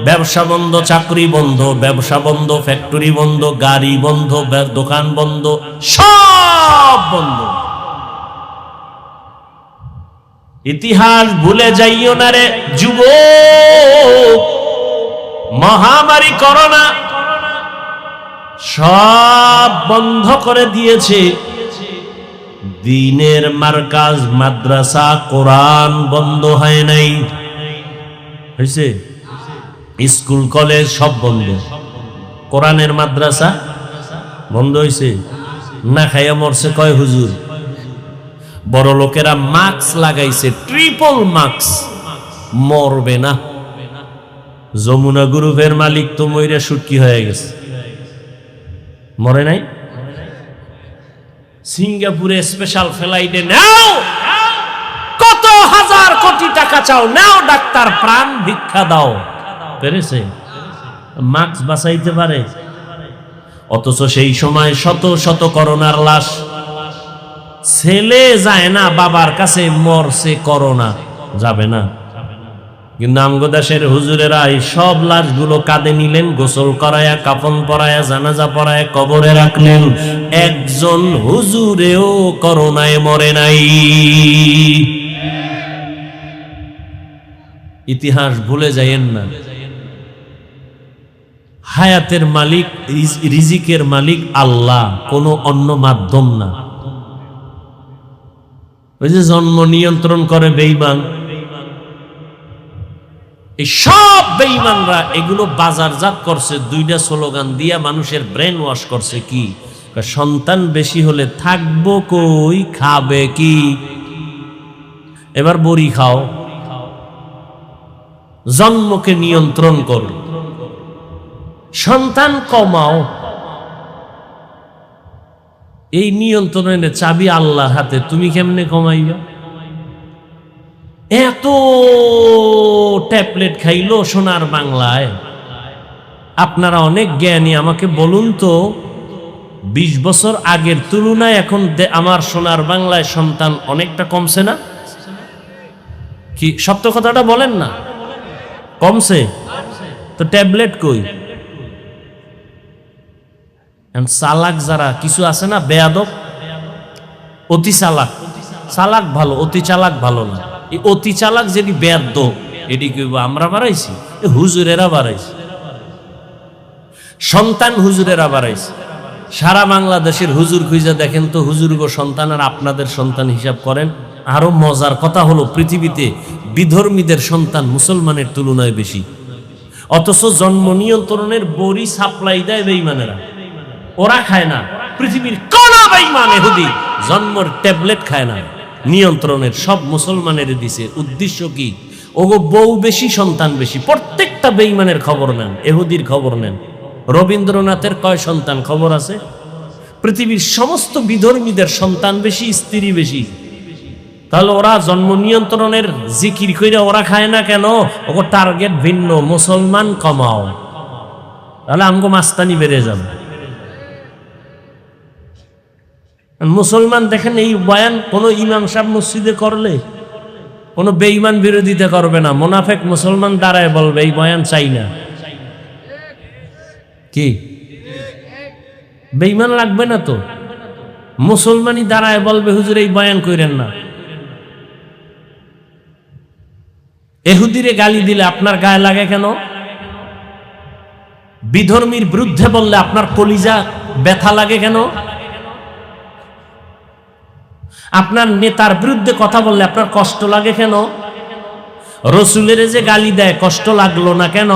ব্যবসা বন্ধ, চাকরি বন্ধ, ব্যবসা বন্ধ, ফ্যাক্টরি বন্ধ, গাড়ি বন্ধ, দোকান বন্ধ, সব বন্ধ। ইতিহাস ভুলে যাইও না রে যুবক। মহামারী করোনা সব বন্ধ করে দিয়েছে। দ্বীনের মার্কাজ মাদ্রাসা কোরআন বন্ধ হয় নাই, হয়েছে? স্কুল কলেজ সব বন্ধ, কোরআনের মাদ্রাসা বন্ধ হয়েছে। না খাইয়া মরছে কয় হুজুর। বড় লোকেরা মাস্ক লাগাইছে, ট্রিপল মাস্ক, মরবে না। যমুনা গ্রুপের মালিক তো মইরা সুটকি হয়ে গেছে, মরে নাই। সিঙ্গাপুরে স্পেশাল ফ্লাইটে নাও, কত হাজার কোটি টাকা চাও, নাও ডাক্তার, প্রাণ ভিক্ষা দাও। পেরেছে? মাস্ক বাঁচাইতে পারে? অথচ সেই সময় শত শত করোনার লাশ। ছেলে যায় না বাবার কাছে, মরছে করোনা, যাবে না। কিন্তু আমগো দেশের হুজুরেরা এই সব লাশগুলো কাঁধে নিলেন, গোসল করায়া, কাফন পরায়া, জানাজা পরায়া কবরে রাখলেন। একজন হুজুরেও করোনায় মরে নাই। ইতিহাস ভুলে যাইয়েন না। হায়াতের মালিক, রিজিকের মালিক আল্লাহ, কোনো অন্য মাধ্যম না। ওই যে জন্ম নিয়ন্ত্রণ করে বেঈমান, এই সব বেঈমানরা এগুলো বাজারজাত করছে, 2টা স্লোগান দিয়া মানুষের ব্রেন ওয়াশ করছে। কি? সন্তান বেশি হলে থাকবো কই, খাবে কি? এবার বড়ি খাও, জন্মকে নিয়ন্ত্রণ করো, সন্তান কমাও। এই নিয়ন্ত্রণের চাবি আল্লাহর হাতে, তুমি কেমনে কমাইবা? এত ট্যাবলেট খাইলো সোনার বাংলায়। আপনারা অনেক জ্ঞানী, আমাকে বলুন তো 20 বছর আগের তুলনায় এখন আমার সোনার বাংলায় সন্তান অনেকটা কমছে না? কি সত্য কথাটা বলেন না? কমছে তো ট্যাবলেট কই? চালাক যারা কিছু আছে না, বেয়াদব, অতি চালাক। চালাক ভালো, অতি চালাক ভালো না। এই অতি চালাক যদি বেয়াদব, এটি কইব আমরা বাড়াইছি, হুজুরেরা বাড়াইছে, সন্তান হুজুরেরা বাড়াইছে। সারা বাংলাদেশের হুজুর খুঁজে দেখেন তো, হুজুর গো সন্তান আর আপনাদের সন্তান হিসাব করেন। আরো মজার কথা হলো, পৃথিবীতে বিধর্মীদের সন্তান মুসলমানের তুলনায় বেশি, অথচ জন্ম নিয়ন্ত্রণের বড়ি সাপ্লাই দেয় বেঈমানেরা। ওরা খায় না, পৃথিবীর কোন বেঈমান ইহুদি জন্মের ট্যাবলেট খায় না, নিয়ন্ত্রণের সব মুসলমানের দিছে। উদ্দেশ্য কি? ওগো বউ বেশি, সন্তান বেশি। প্রত্যেকটা বেঈমানের খবর নেন, ইহুদির খবর নেন। রবীন্দ্রনাথের কয় সন্তান খবর আছে? পৃথিবীর সমস্ত বিধর্মীদের সন্তান বেশি, স্ত্রী বেশি। তাহলে ওরা জন্ম নিয়ন্ত্রণের জিকির কইরা ওরা খায় না কেন? ওগো টার্গেট ভিন্ন, মুসলমান কমাও, তাহলে আমগো মাস্তানি বেড়ে যাবে। মুসলমান দেখেন এই বয়ান কোন ইমাম সাহেব মসজিদে করলে কোন বেঈমান বিরোধিতা করবে না, মুনাফিক মুসলমান দাঁড়ায় বলবে এই বয়ান চাই না। কি বেঈমান লাগবে না তো, মুসলমানই দাঁড়ায় বলবে হুজুর এই বয়ান কইরেন না। ইহুদিরে গালি দিলে আপনার গায়ে লাগে কেন? বিধর্মীর বিরুদ্ধে বললে আপনার কলিজা ব্যথা লাগে কেন? আপনার নেতার বিরুদ্ধে কথা বললে আপনার কষ্ট লাগে কেন? রসুলের যে গালি দেয় কষ্ট লাগলো না কেন?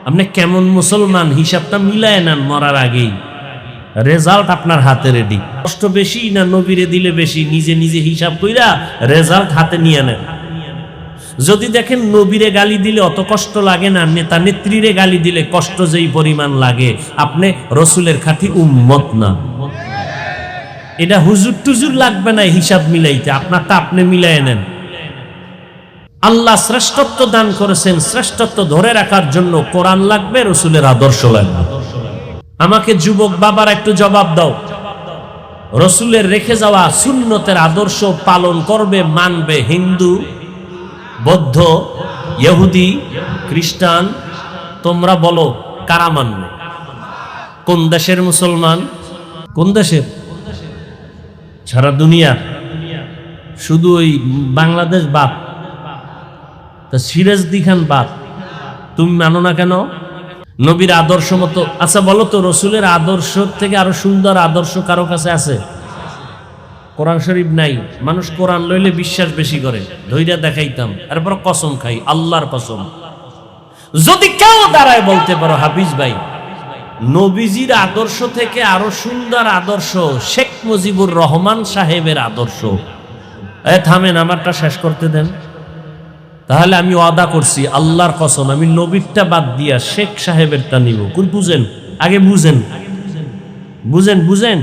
আপনি কেমন মুসলমান হিসাবটা মিলায় নেন মরার আগেই, রেজাল্ট আপনার হাতে রেডি। কষ্ট বেশি না নবীরে দিলে বেশি, নিজে নিজে হিসাব কইরা রেজাল্ট হাতে নিয়ে নেন। যদি দেখেন নবীরে গালি দিলে অত কষ্ট লাগে না, নেতা নেত্রীরে গালি দিলে কষ্ট যেই পরিমাণ লাগে, আপনি রসুলের খাঁটি উম্মত না। এটা হুজুর টুজুর লাগবে না হিসাব মিলাইতে, আপনারটা আপনি মিলাই নেন। আল্লাহ শ্রেষ্ঠত্ব দান করেছেন, শ্রেষ্ঠত্ব ধরে রাখার জন্য কোরআন লাগবে, রসুলের আদর্শ লাগবে। আমাকে যুবক বাবার একটু জবাব দাও, রসুলের রেখে যাওয়া সুন্নতের আদর্শ পালন করবে, মানবে হিন্দু, বৌদ্ধ, ইহুদি, খ্রিস্টান? তোমরা বলো কারা মানবে? কোন দেশের মুসলমান? কোন দেশের? সারা দুনিয়া, শুধু ওই বাংলাদেশ বাদ, তা সিরাজদি খান বাদ, তুমি মানো না কেন? নবীর আদর্শ মতো, আচ্ছা বলো তো রসুলের আদর্শ থেকে আরো সুন্দর আদর্শ কারো কাছে আছে? কোরআন শরীফ নাই, মানুষ কোরআন লইলে বিশ্বাস বেশি করে, ধৈর্য দেখাইতাম, এরপর কসম খাই, আল্লাহর কসম। যদি কেউ দাঁড়ায় বলতে পারো হাফিজ ভাই নবীজির আদর্শ থেকে আরো সুন্দর আদর্শ শেখ মুজিবুর রহমান সাহেবের আদর্শ, থামেন আমারটা শেষ করতে দেন। তাহলে আমি ওয়াদা করছি আল্লাহর কসম, আমি নবীরটা বাদ দিয়া শেখ সাহেবেরটা নিব। কোন বুঝেন? আগে বুঝেন, বুঝেন, বুঝেন।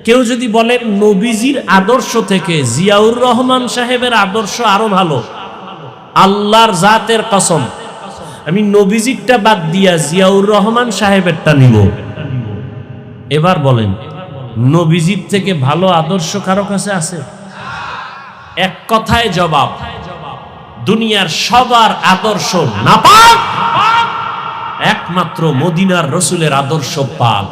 কেউ যদি বলে নবীজির আদর্শ থেকে জিয়াউর রহমান সাহেবের আদর্শ আরো ভালো, আল্লাহর জাতের কসম আমি নবীজিরটা বাদ দিয়া জিয়াউর রহমান সাহেবেরটা নিব। এবার বলেন নবীজির থেকে ভালো আদর্শ কারো কাছে আছে? এক কথায় জবাব, দুনিয়ার সবার আদর্শ নাপাক, একমাত্র মদিনার রসুলের আদর্শ পাক।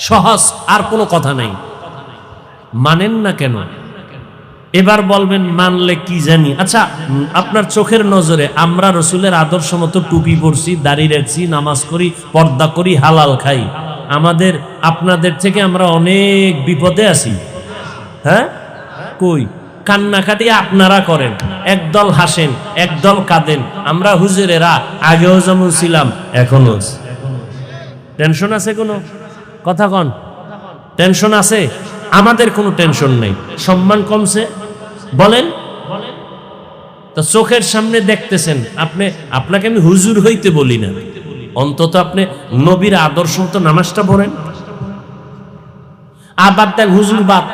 সহজ, আর কোনো কথা নাই। মানেন না কেন? এবার বলবেন মানলে কি জানি। আচ্ছা আপনার চোখের নজরে আমরা রসুলের আদর্শ মতো টুপি পরছি, দাড়ি রাখছি, নামাজ করি, পর্দা করি, হালাল খাই, আমাদের আপনাদের থেকে আমরা অনেক বিপদে আছি। হ্যাঁ কই? কান্নাকাটি আপনারা করেন, একদল হাসেন, একদল কাঁদেন। আমরা হুজুরেরা আগেও যেমন ছিলাম এখনো। টেনশন আছে কোনো? কথা কন, টেনশন আছে? আমাদের কোনো টেনশন নেই। সম্মান কমছে বলেন? তো চোখের সামনে দেখতেছেন আপনি, আপনাকে আমি হুজুর হইতে বলি না, অন্তত আপনি নবীর আদর্শ তো নামাজটা পড়েন। আবার দেখ হুজুর বাদ,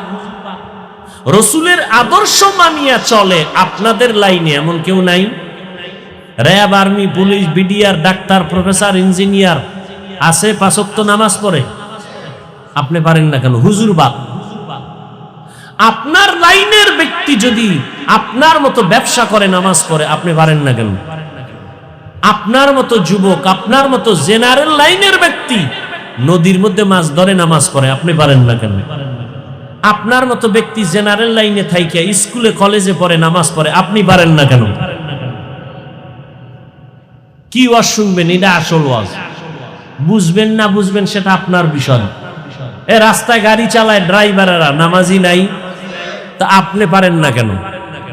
রসুলের আদর্শ মানিয়া চলে আপনাদের লাইনে এমন কেউ নাই? RAB, army, police, BDR, doctor, professor, engineer আছে, 5 ওয়াক্ত নামাজ পড়ে, আপনি পারেন না কেন? হুজুর বাদ। আপনার লাইনের ব্যক্তি যদি আপনার মতো ব্যবসা করে, নামাজ পড়ে, আপনি পারেন না কেন? আপনার মতো যুবক, আপনার মতো জেনারেল লাইনের ব্যক্তি নদীর মধ্যে মাছ ধরে নামাজ পড়ে, আপনি পারেন না কেন? আপনার মতো ব্যক্তি জেনারেল লাইনে থাইকা স্কুলে কলেজে পড়ে, নামাজ পড়ে, আপনি পারেন না কেন? কি ওয়াজ শুনবেন? এটা আসল ওয়াজ। বুঝবেন না বুঝবেন সেটা আপনার বিষয়। এ রাস্তায় গাড়ি চালায় ড্রাইভারেরা নামাজি নাই, তা আপনি পারেন না কেন?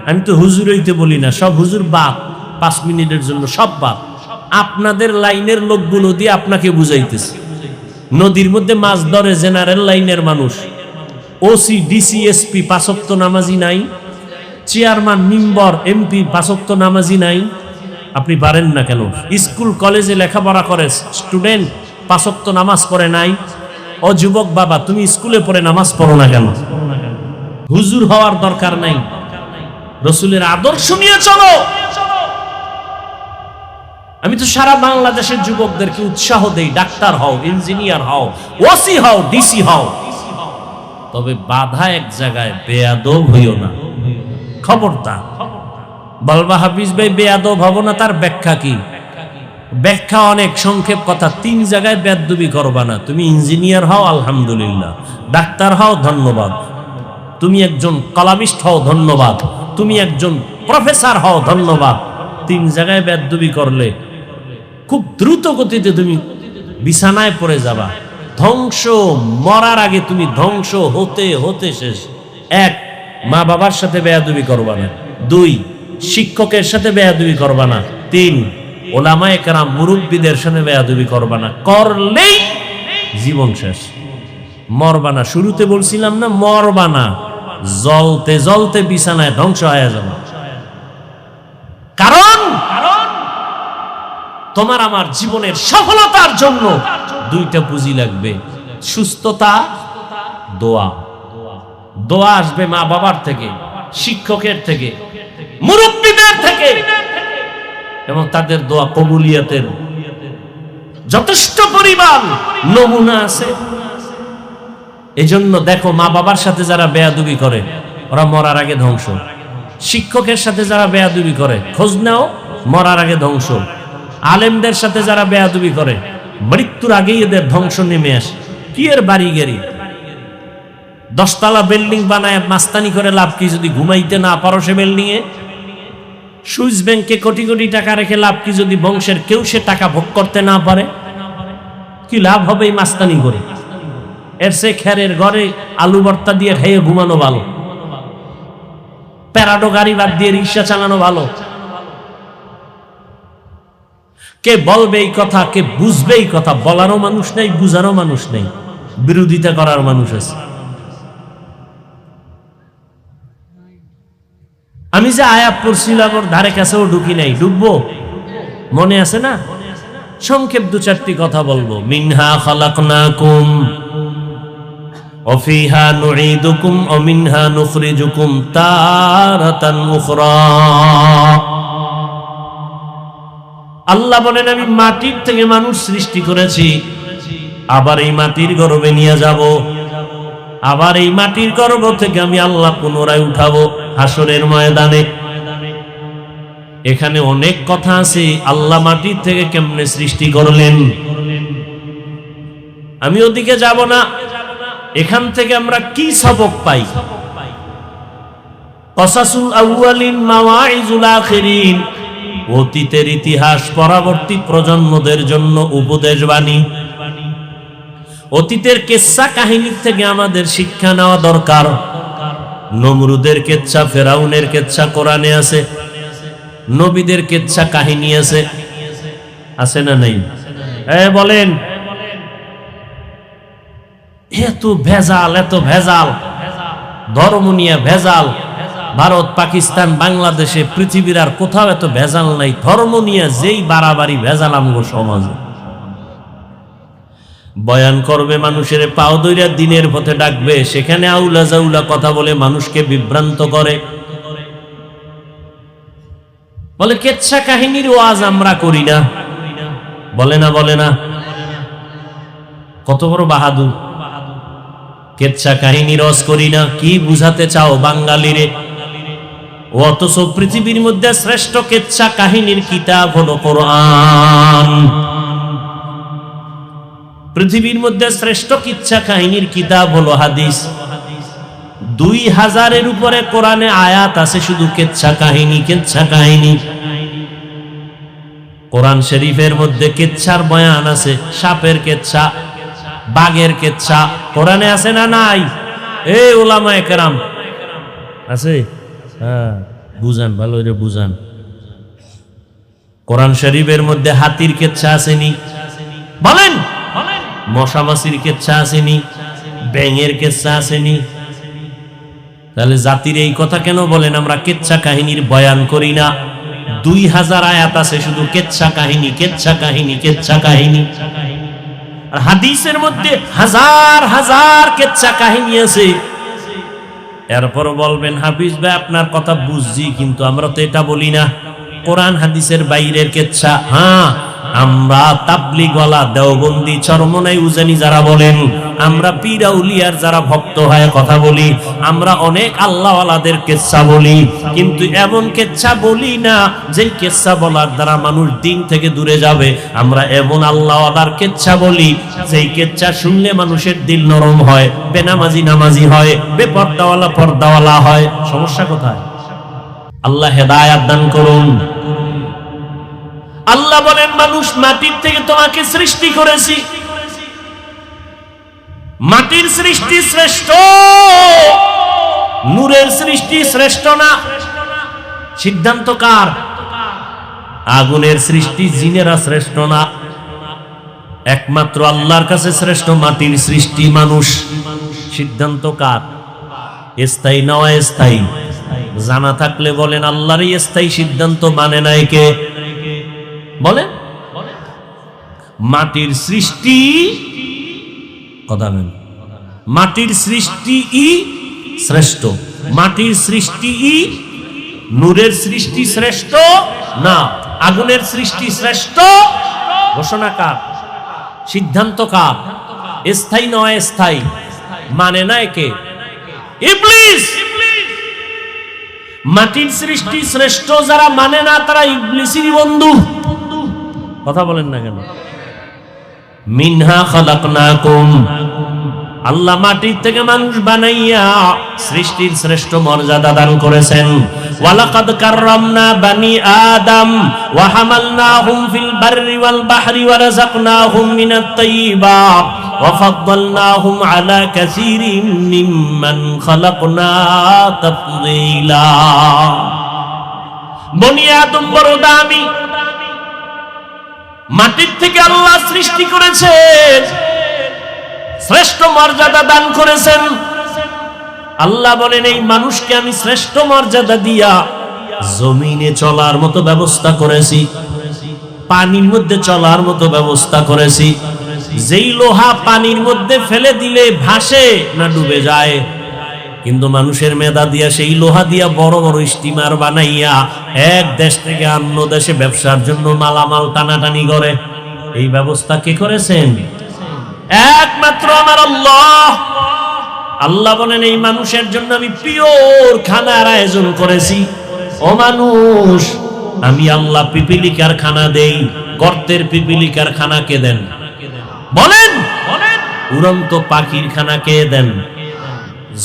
আমি তো হুজুর হইতে বলি না, সব হুজুর বাদ, 5 মিনিটের জন্য সব বাদ। আপনাদের লাইনের লোকগুলো দিয়ে আপনাকে বুঝাইতেছে। নদীর মধ্যে মাছ ধরে জেনারেল লাইনের মানুষ, ওসি, ডিসি, এসপি 5 ওয়াক্ত নামাজি নাই, চেয়ারম্যান, মেম্বার, এমপি 5 ওয়াক্ত নামাজি নাই, আপনি পারেন না কেন? স্কুল কলেজে লেখাপড়া করে স্টুডেন্ট 5 ওয়াক্ত নামাজ পড়ে নাই। ও যুবক বাবা, তুমি স্কুলে পড়ে নামাজ পড়ো না কেন? হুজুর হওয়ার দরকার নাই, রসুলের আদর্শ নিয়ে চলো। আমি তো সারা বাংলাদেশের যুবকদেরকে উৎসাহ দেই, ডাক্তার হও, ইঞ্জিনিয়ার হও, ওসি হও, ডিসি হও, তবে বাধা এক জায়গায়, বেয়াদব হইও না। খবরদার। বলবা হাফিজ ভাই বেয়াদব হব না, তার ব্যাখ্যা কি? ব্যাখ্যা অনেক সংক্ষেপ কথা, 3 জায়গায় বেয়াদবি করবা না। তুমি ইঞ্জিনিয়ার হও, আলহামদুলিল্লাহ। ডাক্তার হও, ধন্যবাদ। তুমি একজন কলামিস্ট হও, ধন্যবাদ। তুমি একজন প্রফেসর হও, ধন্যবাদ। 3 জায়গায় বেয়াদবি করলে খুব দ্রুত গতিতে তুমি বিছানায় পড়ে যাবা। ধ্বংস, মরার আগে তুমি ধ্বংস হতে হতে শেষ। 1, মা বাবার সাথে বেয়াদবি করবা না। 2, শিক্ষকের সাথে বেয়াদবি করবা না। 3, ওলামায়ে কেরাম মুরব্বীদের সাথে বেয়াদবি করবা না। করলেই জীবন শেষ। মরবা না। শুরুতে বলছিলাম না, মরবা না, জ্বলতে জ্বলতে বিছানায় ধ্বংস হয়ে যাবে। কারণ তোমার আমার জীবনের সফলতার জন্য 2টা পুঁজি লাগবে, সুস্থতা, দোয়া। দোয়া আসবে মা বাবার থেকে, শিক্ষকের থেকে, মুরব্বীদের থেকে, এবং তাদের দোয়া কবুলিয়তের যথেষ্ট পরিমাণ নমুনা আছে। এজন্য দেখো, মা বাবার সাথে যারা বেয়াদবি করে ওরা মরার আগে ধ্বংস। শিক্ষকের সাথে যারা বেয়াদবি করে খোঁজ নাও, মরার আগে ধ্বংস। আলেমদের সাথে যারা বেয়াদবি করে মৃত্যুর আগেই এদের ধ্বংস নেমে আসে। কি এর বাড়ি গেরি, 10 তলা বিল্ডিং বানায় মাস্তানি করে লাভ কি? যদি ঘুমাইতে না পারো সে বিল্ডিং এ। সুইস ব্যাংকে কোটি কোটি টাকা রেখে লাভ কি যদি বংশের কেউ সে টাকা ভোগ করতে না পারে? কি লাভ হবে এই মাস্তানি করে? এর সে খেরের ঘরে আলু ভর্তা দিয়ে খেয়ে ঘুমানো ভালো, প্যারাডো গাড়ি বাদ দিয়ে রিক্সা চালানো ভালো। কে বলবে এই কথা, কে বুঝবে এই কথা? বলারও মানুষ নেই, বুঝারও মানুষ নেই, বিরোধিতা করার মানুষ আছে। আমি যে আয়াত পড়ছিলাম ওর ধারে কাছেও ঢুকি নাই, ঢুকবো? মনে আছে না? সংক্ষেপ 2-4টি কথা বলবো। মিনহা খালাকনাকুম ওয়া ফিহা নুঈদুকুম ওয়া মিনহা নুখরিজুকুম তারাতান উখরা। আল্লাহ বলেন, আমি মাটির থেকে মানুষ সৃষ্টি করেছি, আবার এই মাটির গর্ভে নিয়ে যাব, আবার এই মাটির গর্ভ থেকে আমি আল্লাহ পুনরায় উঠাবো হাসরের ময়দানে। এখানে অনেক কথা আছে, আল্লাহ মাটির থেকে কেমনে সৃষ্টি করলেন। আমি ওদিকে যাব না। এখান থেকে আমরা কি সবক পাই? কসাসুল আউয়ালিন মাওয়াইজুল আখিরিন, অতীতের ইতিহাস পরবর্তী প্রজন্মদের জন্য উপদেশ বাণী। অতীতের কিসসা কাহিনী থেকে আমাদের শিক্ষা নেওয়া দরকার। নমরুদের কিসসা, ফেরাউনের কিসসা কোরআনে আছে, নবীদের কিসসা কাহিনী আছে, আছে না নাই? বলেন। এত ভেজাল, এত ভেজাল, ধর্ম নিয়ে ভেজাল। ভারত, পাকিস্তান, বাংলাদেশে, পৃথিবীর আর কোথাও এত ভেজাল নাই। ধর্ম নিয়ে যেই বাড়াবাড়ি ভেজাল আমগো সমাজে। বয়ান করবে, মানুষের পাও দইরা দিনের পথে ডাকবে, সেখানে আউলা জাউলা কথা বলে মানুষকে বিভ্রান্ত করে। বলে কিসসা কাহিনীর ওয়াজ আমরা করি না, বলে না, বলে না। কত বড় বাহাদুর! কিসসা কাহিনীর ওয়াজ করি না। কি বুঝাতে চাও বাঙালিরে? অথচ পৃথিবীর মধ্যে শ্রেষ্ঠ কিসসা কাহিনীর কিতাব হলো কোরআন। পৃথিবীর মধ্যে শ্রেষ্ঠ কিসসা কাহিনীর কিতাব হলো হাদিস। 2000-এর উপরে কোরআনে আয়াত আছে শুধু কিসসা কাহিনী, কিসসা কাহিনী। কোরআন শরীফের মধ্যে কিসসার বয়ান আছে, সাপের কিসসা, বাঘের কিসসা কোরআনে আছে না নাই? ওলামায়ে কেরাম আছে? হ্যাঁ, বুঝান, ভালো করে বুঝান। কোরআন শরীফের মধ্যে হাতির কিসসা আসেনি? বলেন। মশা মাছির কিসসা আসেনি? ব্যাঙের কিসসা আসেনি? তাহলে জাতির এই কথা কেন বলেন আমরা কিসসা কাহিনীর বয়ান করি না? 2000 আয়াত আছে শুধু কিসসা কাহিনী, কিসসা কাহিনী, কিসসা কাহিনী। আর হাদিসের মধ্যে হাজার হাজার কিসসা কাহিনী আছে। এরপর বলবেন, হাফিজ ভাই আপনার কথা বুঝছি, কিন্তু আমরা তো এটা বলি না। কোরআন হাদিসের বাইরের কেচ্ছা। হ্যাঁ, আমরা তাবলীগওয়ালা, দেওবন্দি, চরমনাই, উজানি যারা বলেন, আমরা পীর আউলিয়ার যারা ভক্ত হয় কথা বলি, আমরা অনেক আল্লাহওয়ালাদের কেচ্ছা বলি, কিন্তু এমন কেচ্ছা বলি না যে কেচ্ছা বলার দ্বারা মানুষ দিন থেকে দূরে যাবে। আমরা এমন আল্লাহওয়ালার কেচ্ছা বলি যেই কেচ্ছা শুনলে মানুষের দিল নরম হয়, বেনামাজি নামাজি হয়, বেপর্দাওয়ালা পর্দাওয়ালা হয়। সমস্যা কোথায়? আল্লাহ হেদায়াত দান করুন। আল্লাহ বলেন, মানুষ মাটির থেকে তোমাকে সৃষ্টি করেছি, মাটির সৃষ্টি শ্রেষ্ঠ, নূরের সৃষ্টি শ্রেষ্ঠ না। সিদ্ধান্ত কার? আগুনের সৃষ্টি জিনেরা শ্রেষ্ঠ না, একমাত্র আল্লাহর কাছে শ্রেষ্ঠ মাটির সৃষ্টি মানুষ। সিদ্ধান্ত কার? স্থায়ী না অস্থায়ী? জানা থাকলে বলেন, আল্লাহরই স্থায়ী সিদ্ধান্ত মানে নাই কে? বলেন। মাটির সৃষ্টি, কথা বলেন, মাটির সৃষ্টি শ্রেষ্ঠ, মাটির সৃষ্টি নূরের সৃষ্টি শ্রেষ্ঠ না, আগুনের সৃষ্টি শ্রেষ্ঠ। ঘোষণা কার? সিদ্ধান্ত কার? স্থায়ী নয় স্থায়ী, মানে না কে? ইবলিস। মাটির সৃষ্টি শ্রেষ্ঠ যারা মানে না, তারা ইবলিসেরই বন্ধু। কথা বলেন না কেন? মিনহা খালাকনাকুম, আল্লাহ মাটির থেকে মানুষ বানাইয়া সৃষ্টির শ্রেষ্ঠ মর্যাদা দান করেছেন। ওয়ালাকাদ কাররামনা বানি আদম ওয়া হামালনাহুম ফিল বাররি ওয়াল বাহরি ওয়া রাযাকনাহুম মিনাত তাইয়্যিবাত ওয়া ফাদ্দালনাহুম আলা কাসীরিন মিম্মান খালাকনা তাফদীলা। বনি আদম বড় দামি, মাটির থেকে আল্লাহ সৃষ্টি করেছেন, শ্রেষ্ঠ মর্যাদা দান করেছেন। আল্লাহ বলেন, এই মানুষকে আমি শ্রেষ্ঠ মর্যাদা দিয়া জমিনে চলার মতো ব্যবস্থা করেছি, পানির মধ্যে চলার মতো ব্যবস্থা করেছি। যেই লোহা পানির মধ্যে ফেলে দিলে ভাসে না ডুবে যায়, কিন্তু মানুষের মেধা দিয়া সেই লোহা দিয়া বড় বড় স্টিমার বানাইয়া এক দেশ থেকে অন্য দেশে ব্যবসার জন্য মালামাল টানাটানি করে। এই ব্যবস্থা কে করেছেন? একমাত্র আমার আল্লাহ। আল্লাহ বলেন, এই মানুষের জন্য আমি পিওর খানার আয়োজন করেছি। ও মানুষ, আমি আল্লাহ পিপিলিকার খানা দেই, গর্তের পিপিলিকার খানা কে দেন? বলেন। উড়ন্ত পাখির খানা কে দেন?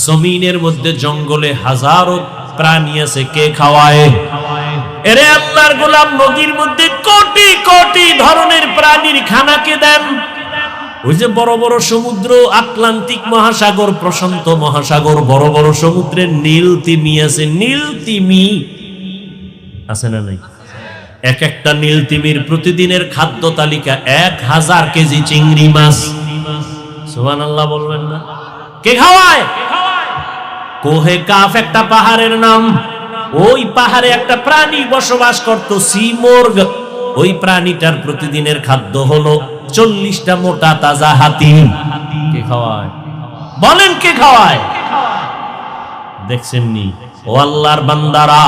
জমিনের মধ্যে জঙ্গলে হাজারো প্রাণী আছে, কে খাওয়ায়? এরে আল্লাহর গোলাম, নদীর মধ্যে কোটি কোটি ধরনের প্রাণীর খানা কে দেন? ওই যে বড় বড় সমুদ্র, আটলান্টিক মহাসাগর, প্রশান্ত মহাসাগর, বড় বড় সমুদ্রের নীল তিমি আছে, নীল তিমি আছে না নাই? এক একটা নীল তিমির প্রতিদিনের খাদ্য তালিকা 1000 কেজি চিংড়ি মাছ। সুবহানাল্লাহ বলবেন না? কে খাওয়ায়? কোহে কাফ একটা পাহাড়ের নাম, ওই পাহাড়ে একটা প্রাণী বসবাস করত, সিমোর্গ। ওই প্রাণীটার প্রতিদিনের খাদ্য হলো 40টা মোটা তাজা হাতি। কে খাওয়ায়? বলেন, কে খাওয়ায়? দেখছেন নি? ও আল্লাহর বান্দারা,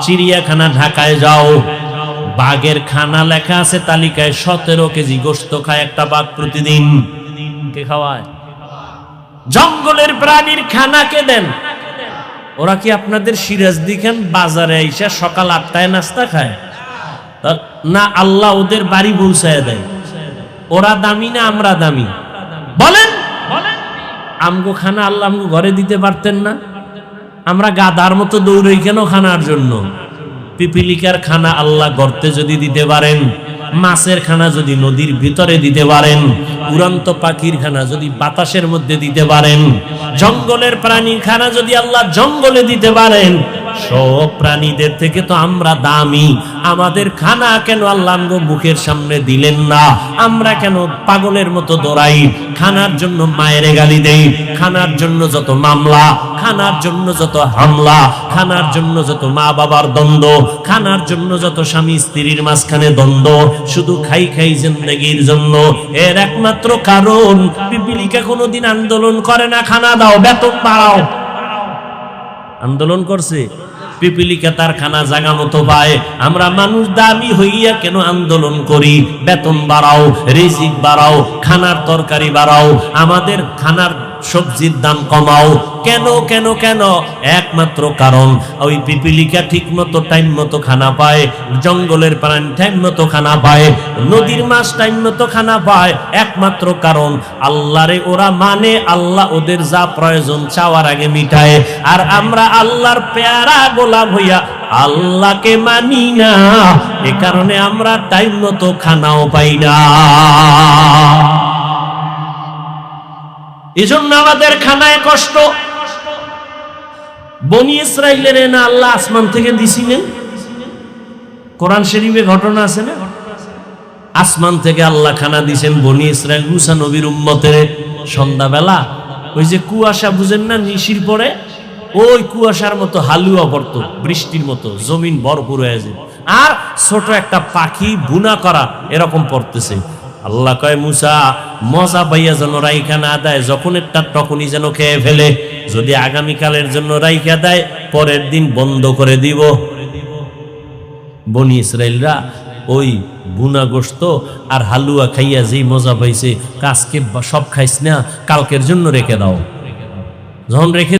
চিড়িয়াখানা ঢাকায় যাও, বাঘের খানা লেখা আছে তালিকায়, 17 কেজি গোশত খায় একটা বাঘ প্রতিদিন। কে খাওয়ায়? জঙ্গলের প্রাণীর খানা কে দেন? ওরা কি আপনাদের সিরাজ দিকেন বাজারে আইসা সকাল 8টায় নাস্তা খায় না? আল্লাহ ওদের বাড়ি পৌঁছায় দেয়। ওরা দামি না আমরা দামি? বলেন। আমগো খানা আল্লাহ আমগো ঘরে দিতে পারতেন না? আমরা গাদার মতো দৌড়ই কেন খানার জন্য? পিপিলিকার খানা আল্লাহ গর্তে যদি দিতে পারেন, মাছের খানা যদি নদীর ভিতরে দিতে পারেন, উড়ন্ত পাখির খানা যদি বাতাসের মধ্যে দিতে পারেন, জঙ্গলের প্রাণীর খানা যদি আল্লাহ জঙ্গলে দিতে পারেন, সব প্রাণীদের থেকে তো আমরা দামি। আমাদের খানা কেন আল্লাহ মুখের সামনে দিলেন না? আমরা কেন পাগলের মতো দৌড়াই? খানার জন্য মায়ের গালি দেই, খানার জন্য যত মামলা, খানার জন্য যত হামলা, খানার জন্য যত মা বাবার দ্বন্দ্ব, খানার জন্য যত স্বামী স্ত্রীর মাঝখানে দ্বন্দ্ব, শুধু খাই খাই জিন্দেগির জন্য। এর একমাত্র কারণ, পিপিলিকা কোনোদিন আন্দোলন করে না, খানা দাও, বেতন বাড়াও। আন্দোলন করছে? পিপিলিকা তার খানা জাগা মতো পায়। আমরা মানুষ দামি হইয়া কেন আন্দোলন করি? বেতন বাড়াও, রিজিক বাড়াও, খানার তরকারি বাড়াও, আমাদের খানার সবজির দাম কমাও। কেন কেন কেন? একমাত্র কারণ ওই পিপিলিকা ঠিক মতো টাইম মতো খানা পায়, জঙ্গলের প্রাণ টাইম মতো খানা পায়, নদীর মাছ টাইম মতো খানা পায়। একমাত্র কারণ আল্লাহরে ওরা মানে, আল্লাহ ওদের যা প্রয়োজন চাওয়ার আগে মিটায়। আর আমরা আল্লাহর পেয়ারা গোলাম হইয়া আল্লাহকে মানি না, এ কারণে আমরা টাইম মতো খানাও পাই না। এজন্য আমাদের খানায় কষ্ট। বনি ইসরাইলের না আল্লাহ আসমান থেকে দিছিলেন? কোরআন শরীফে ঘটনা আছে না? আসমান থেকে আল্লাহ খানা দিছেন বনি ইসরাইল মুসা নবীর উম্মতের। সন্ধ্যাবেলা ওই যে কুয়াশা বুঝেন না, নিশির পরে ওই কুয়াশার মতো হালুয়া পড়তো, বৃষ্টির মতো জমিন ভরপুর হয়ে যায়, আর ছোট একটা পাখি বুনা করা এরকম পড়তেছে। আল্লাহ কয় মুসা মজা পাইয়া যেন রাইখা না দেয়, যখন একটা তখনই যেন খেয়ে ফেলে। যদি আগামীকালের জন্য রাইখা দেয়, পরের দিন বন্ধ করে দিব। বনি ইসরাইলরা ওই বুনা গোশত আর হালুয়া খাইয়া যেই মজা পাইছে, আজকে সব খাইস না, কালকের জন্য রেখে দাও। যখন রেখে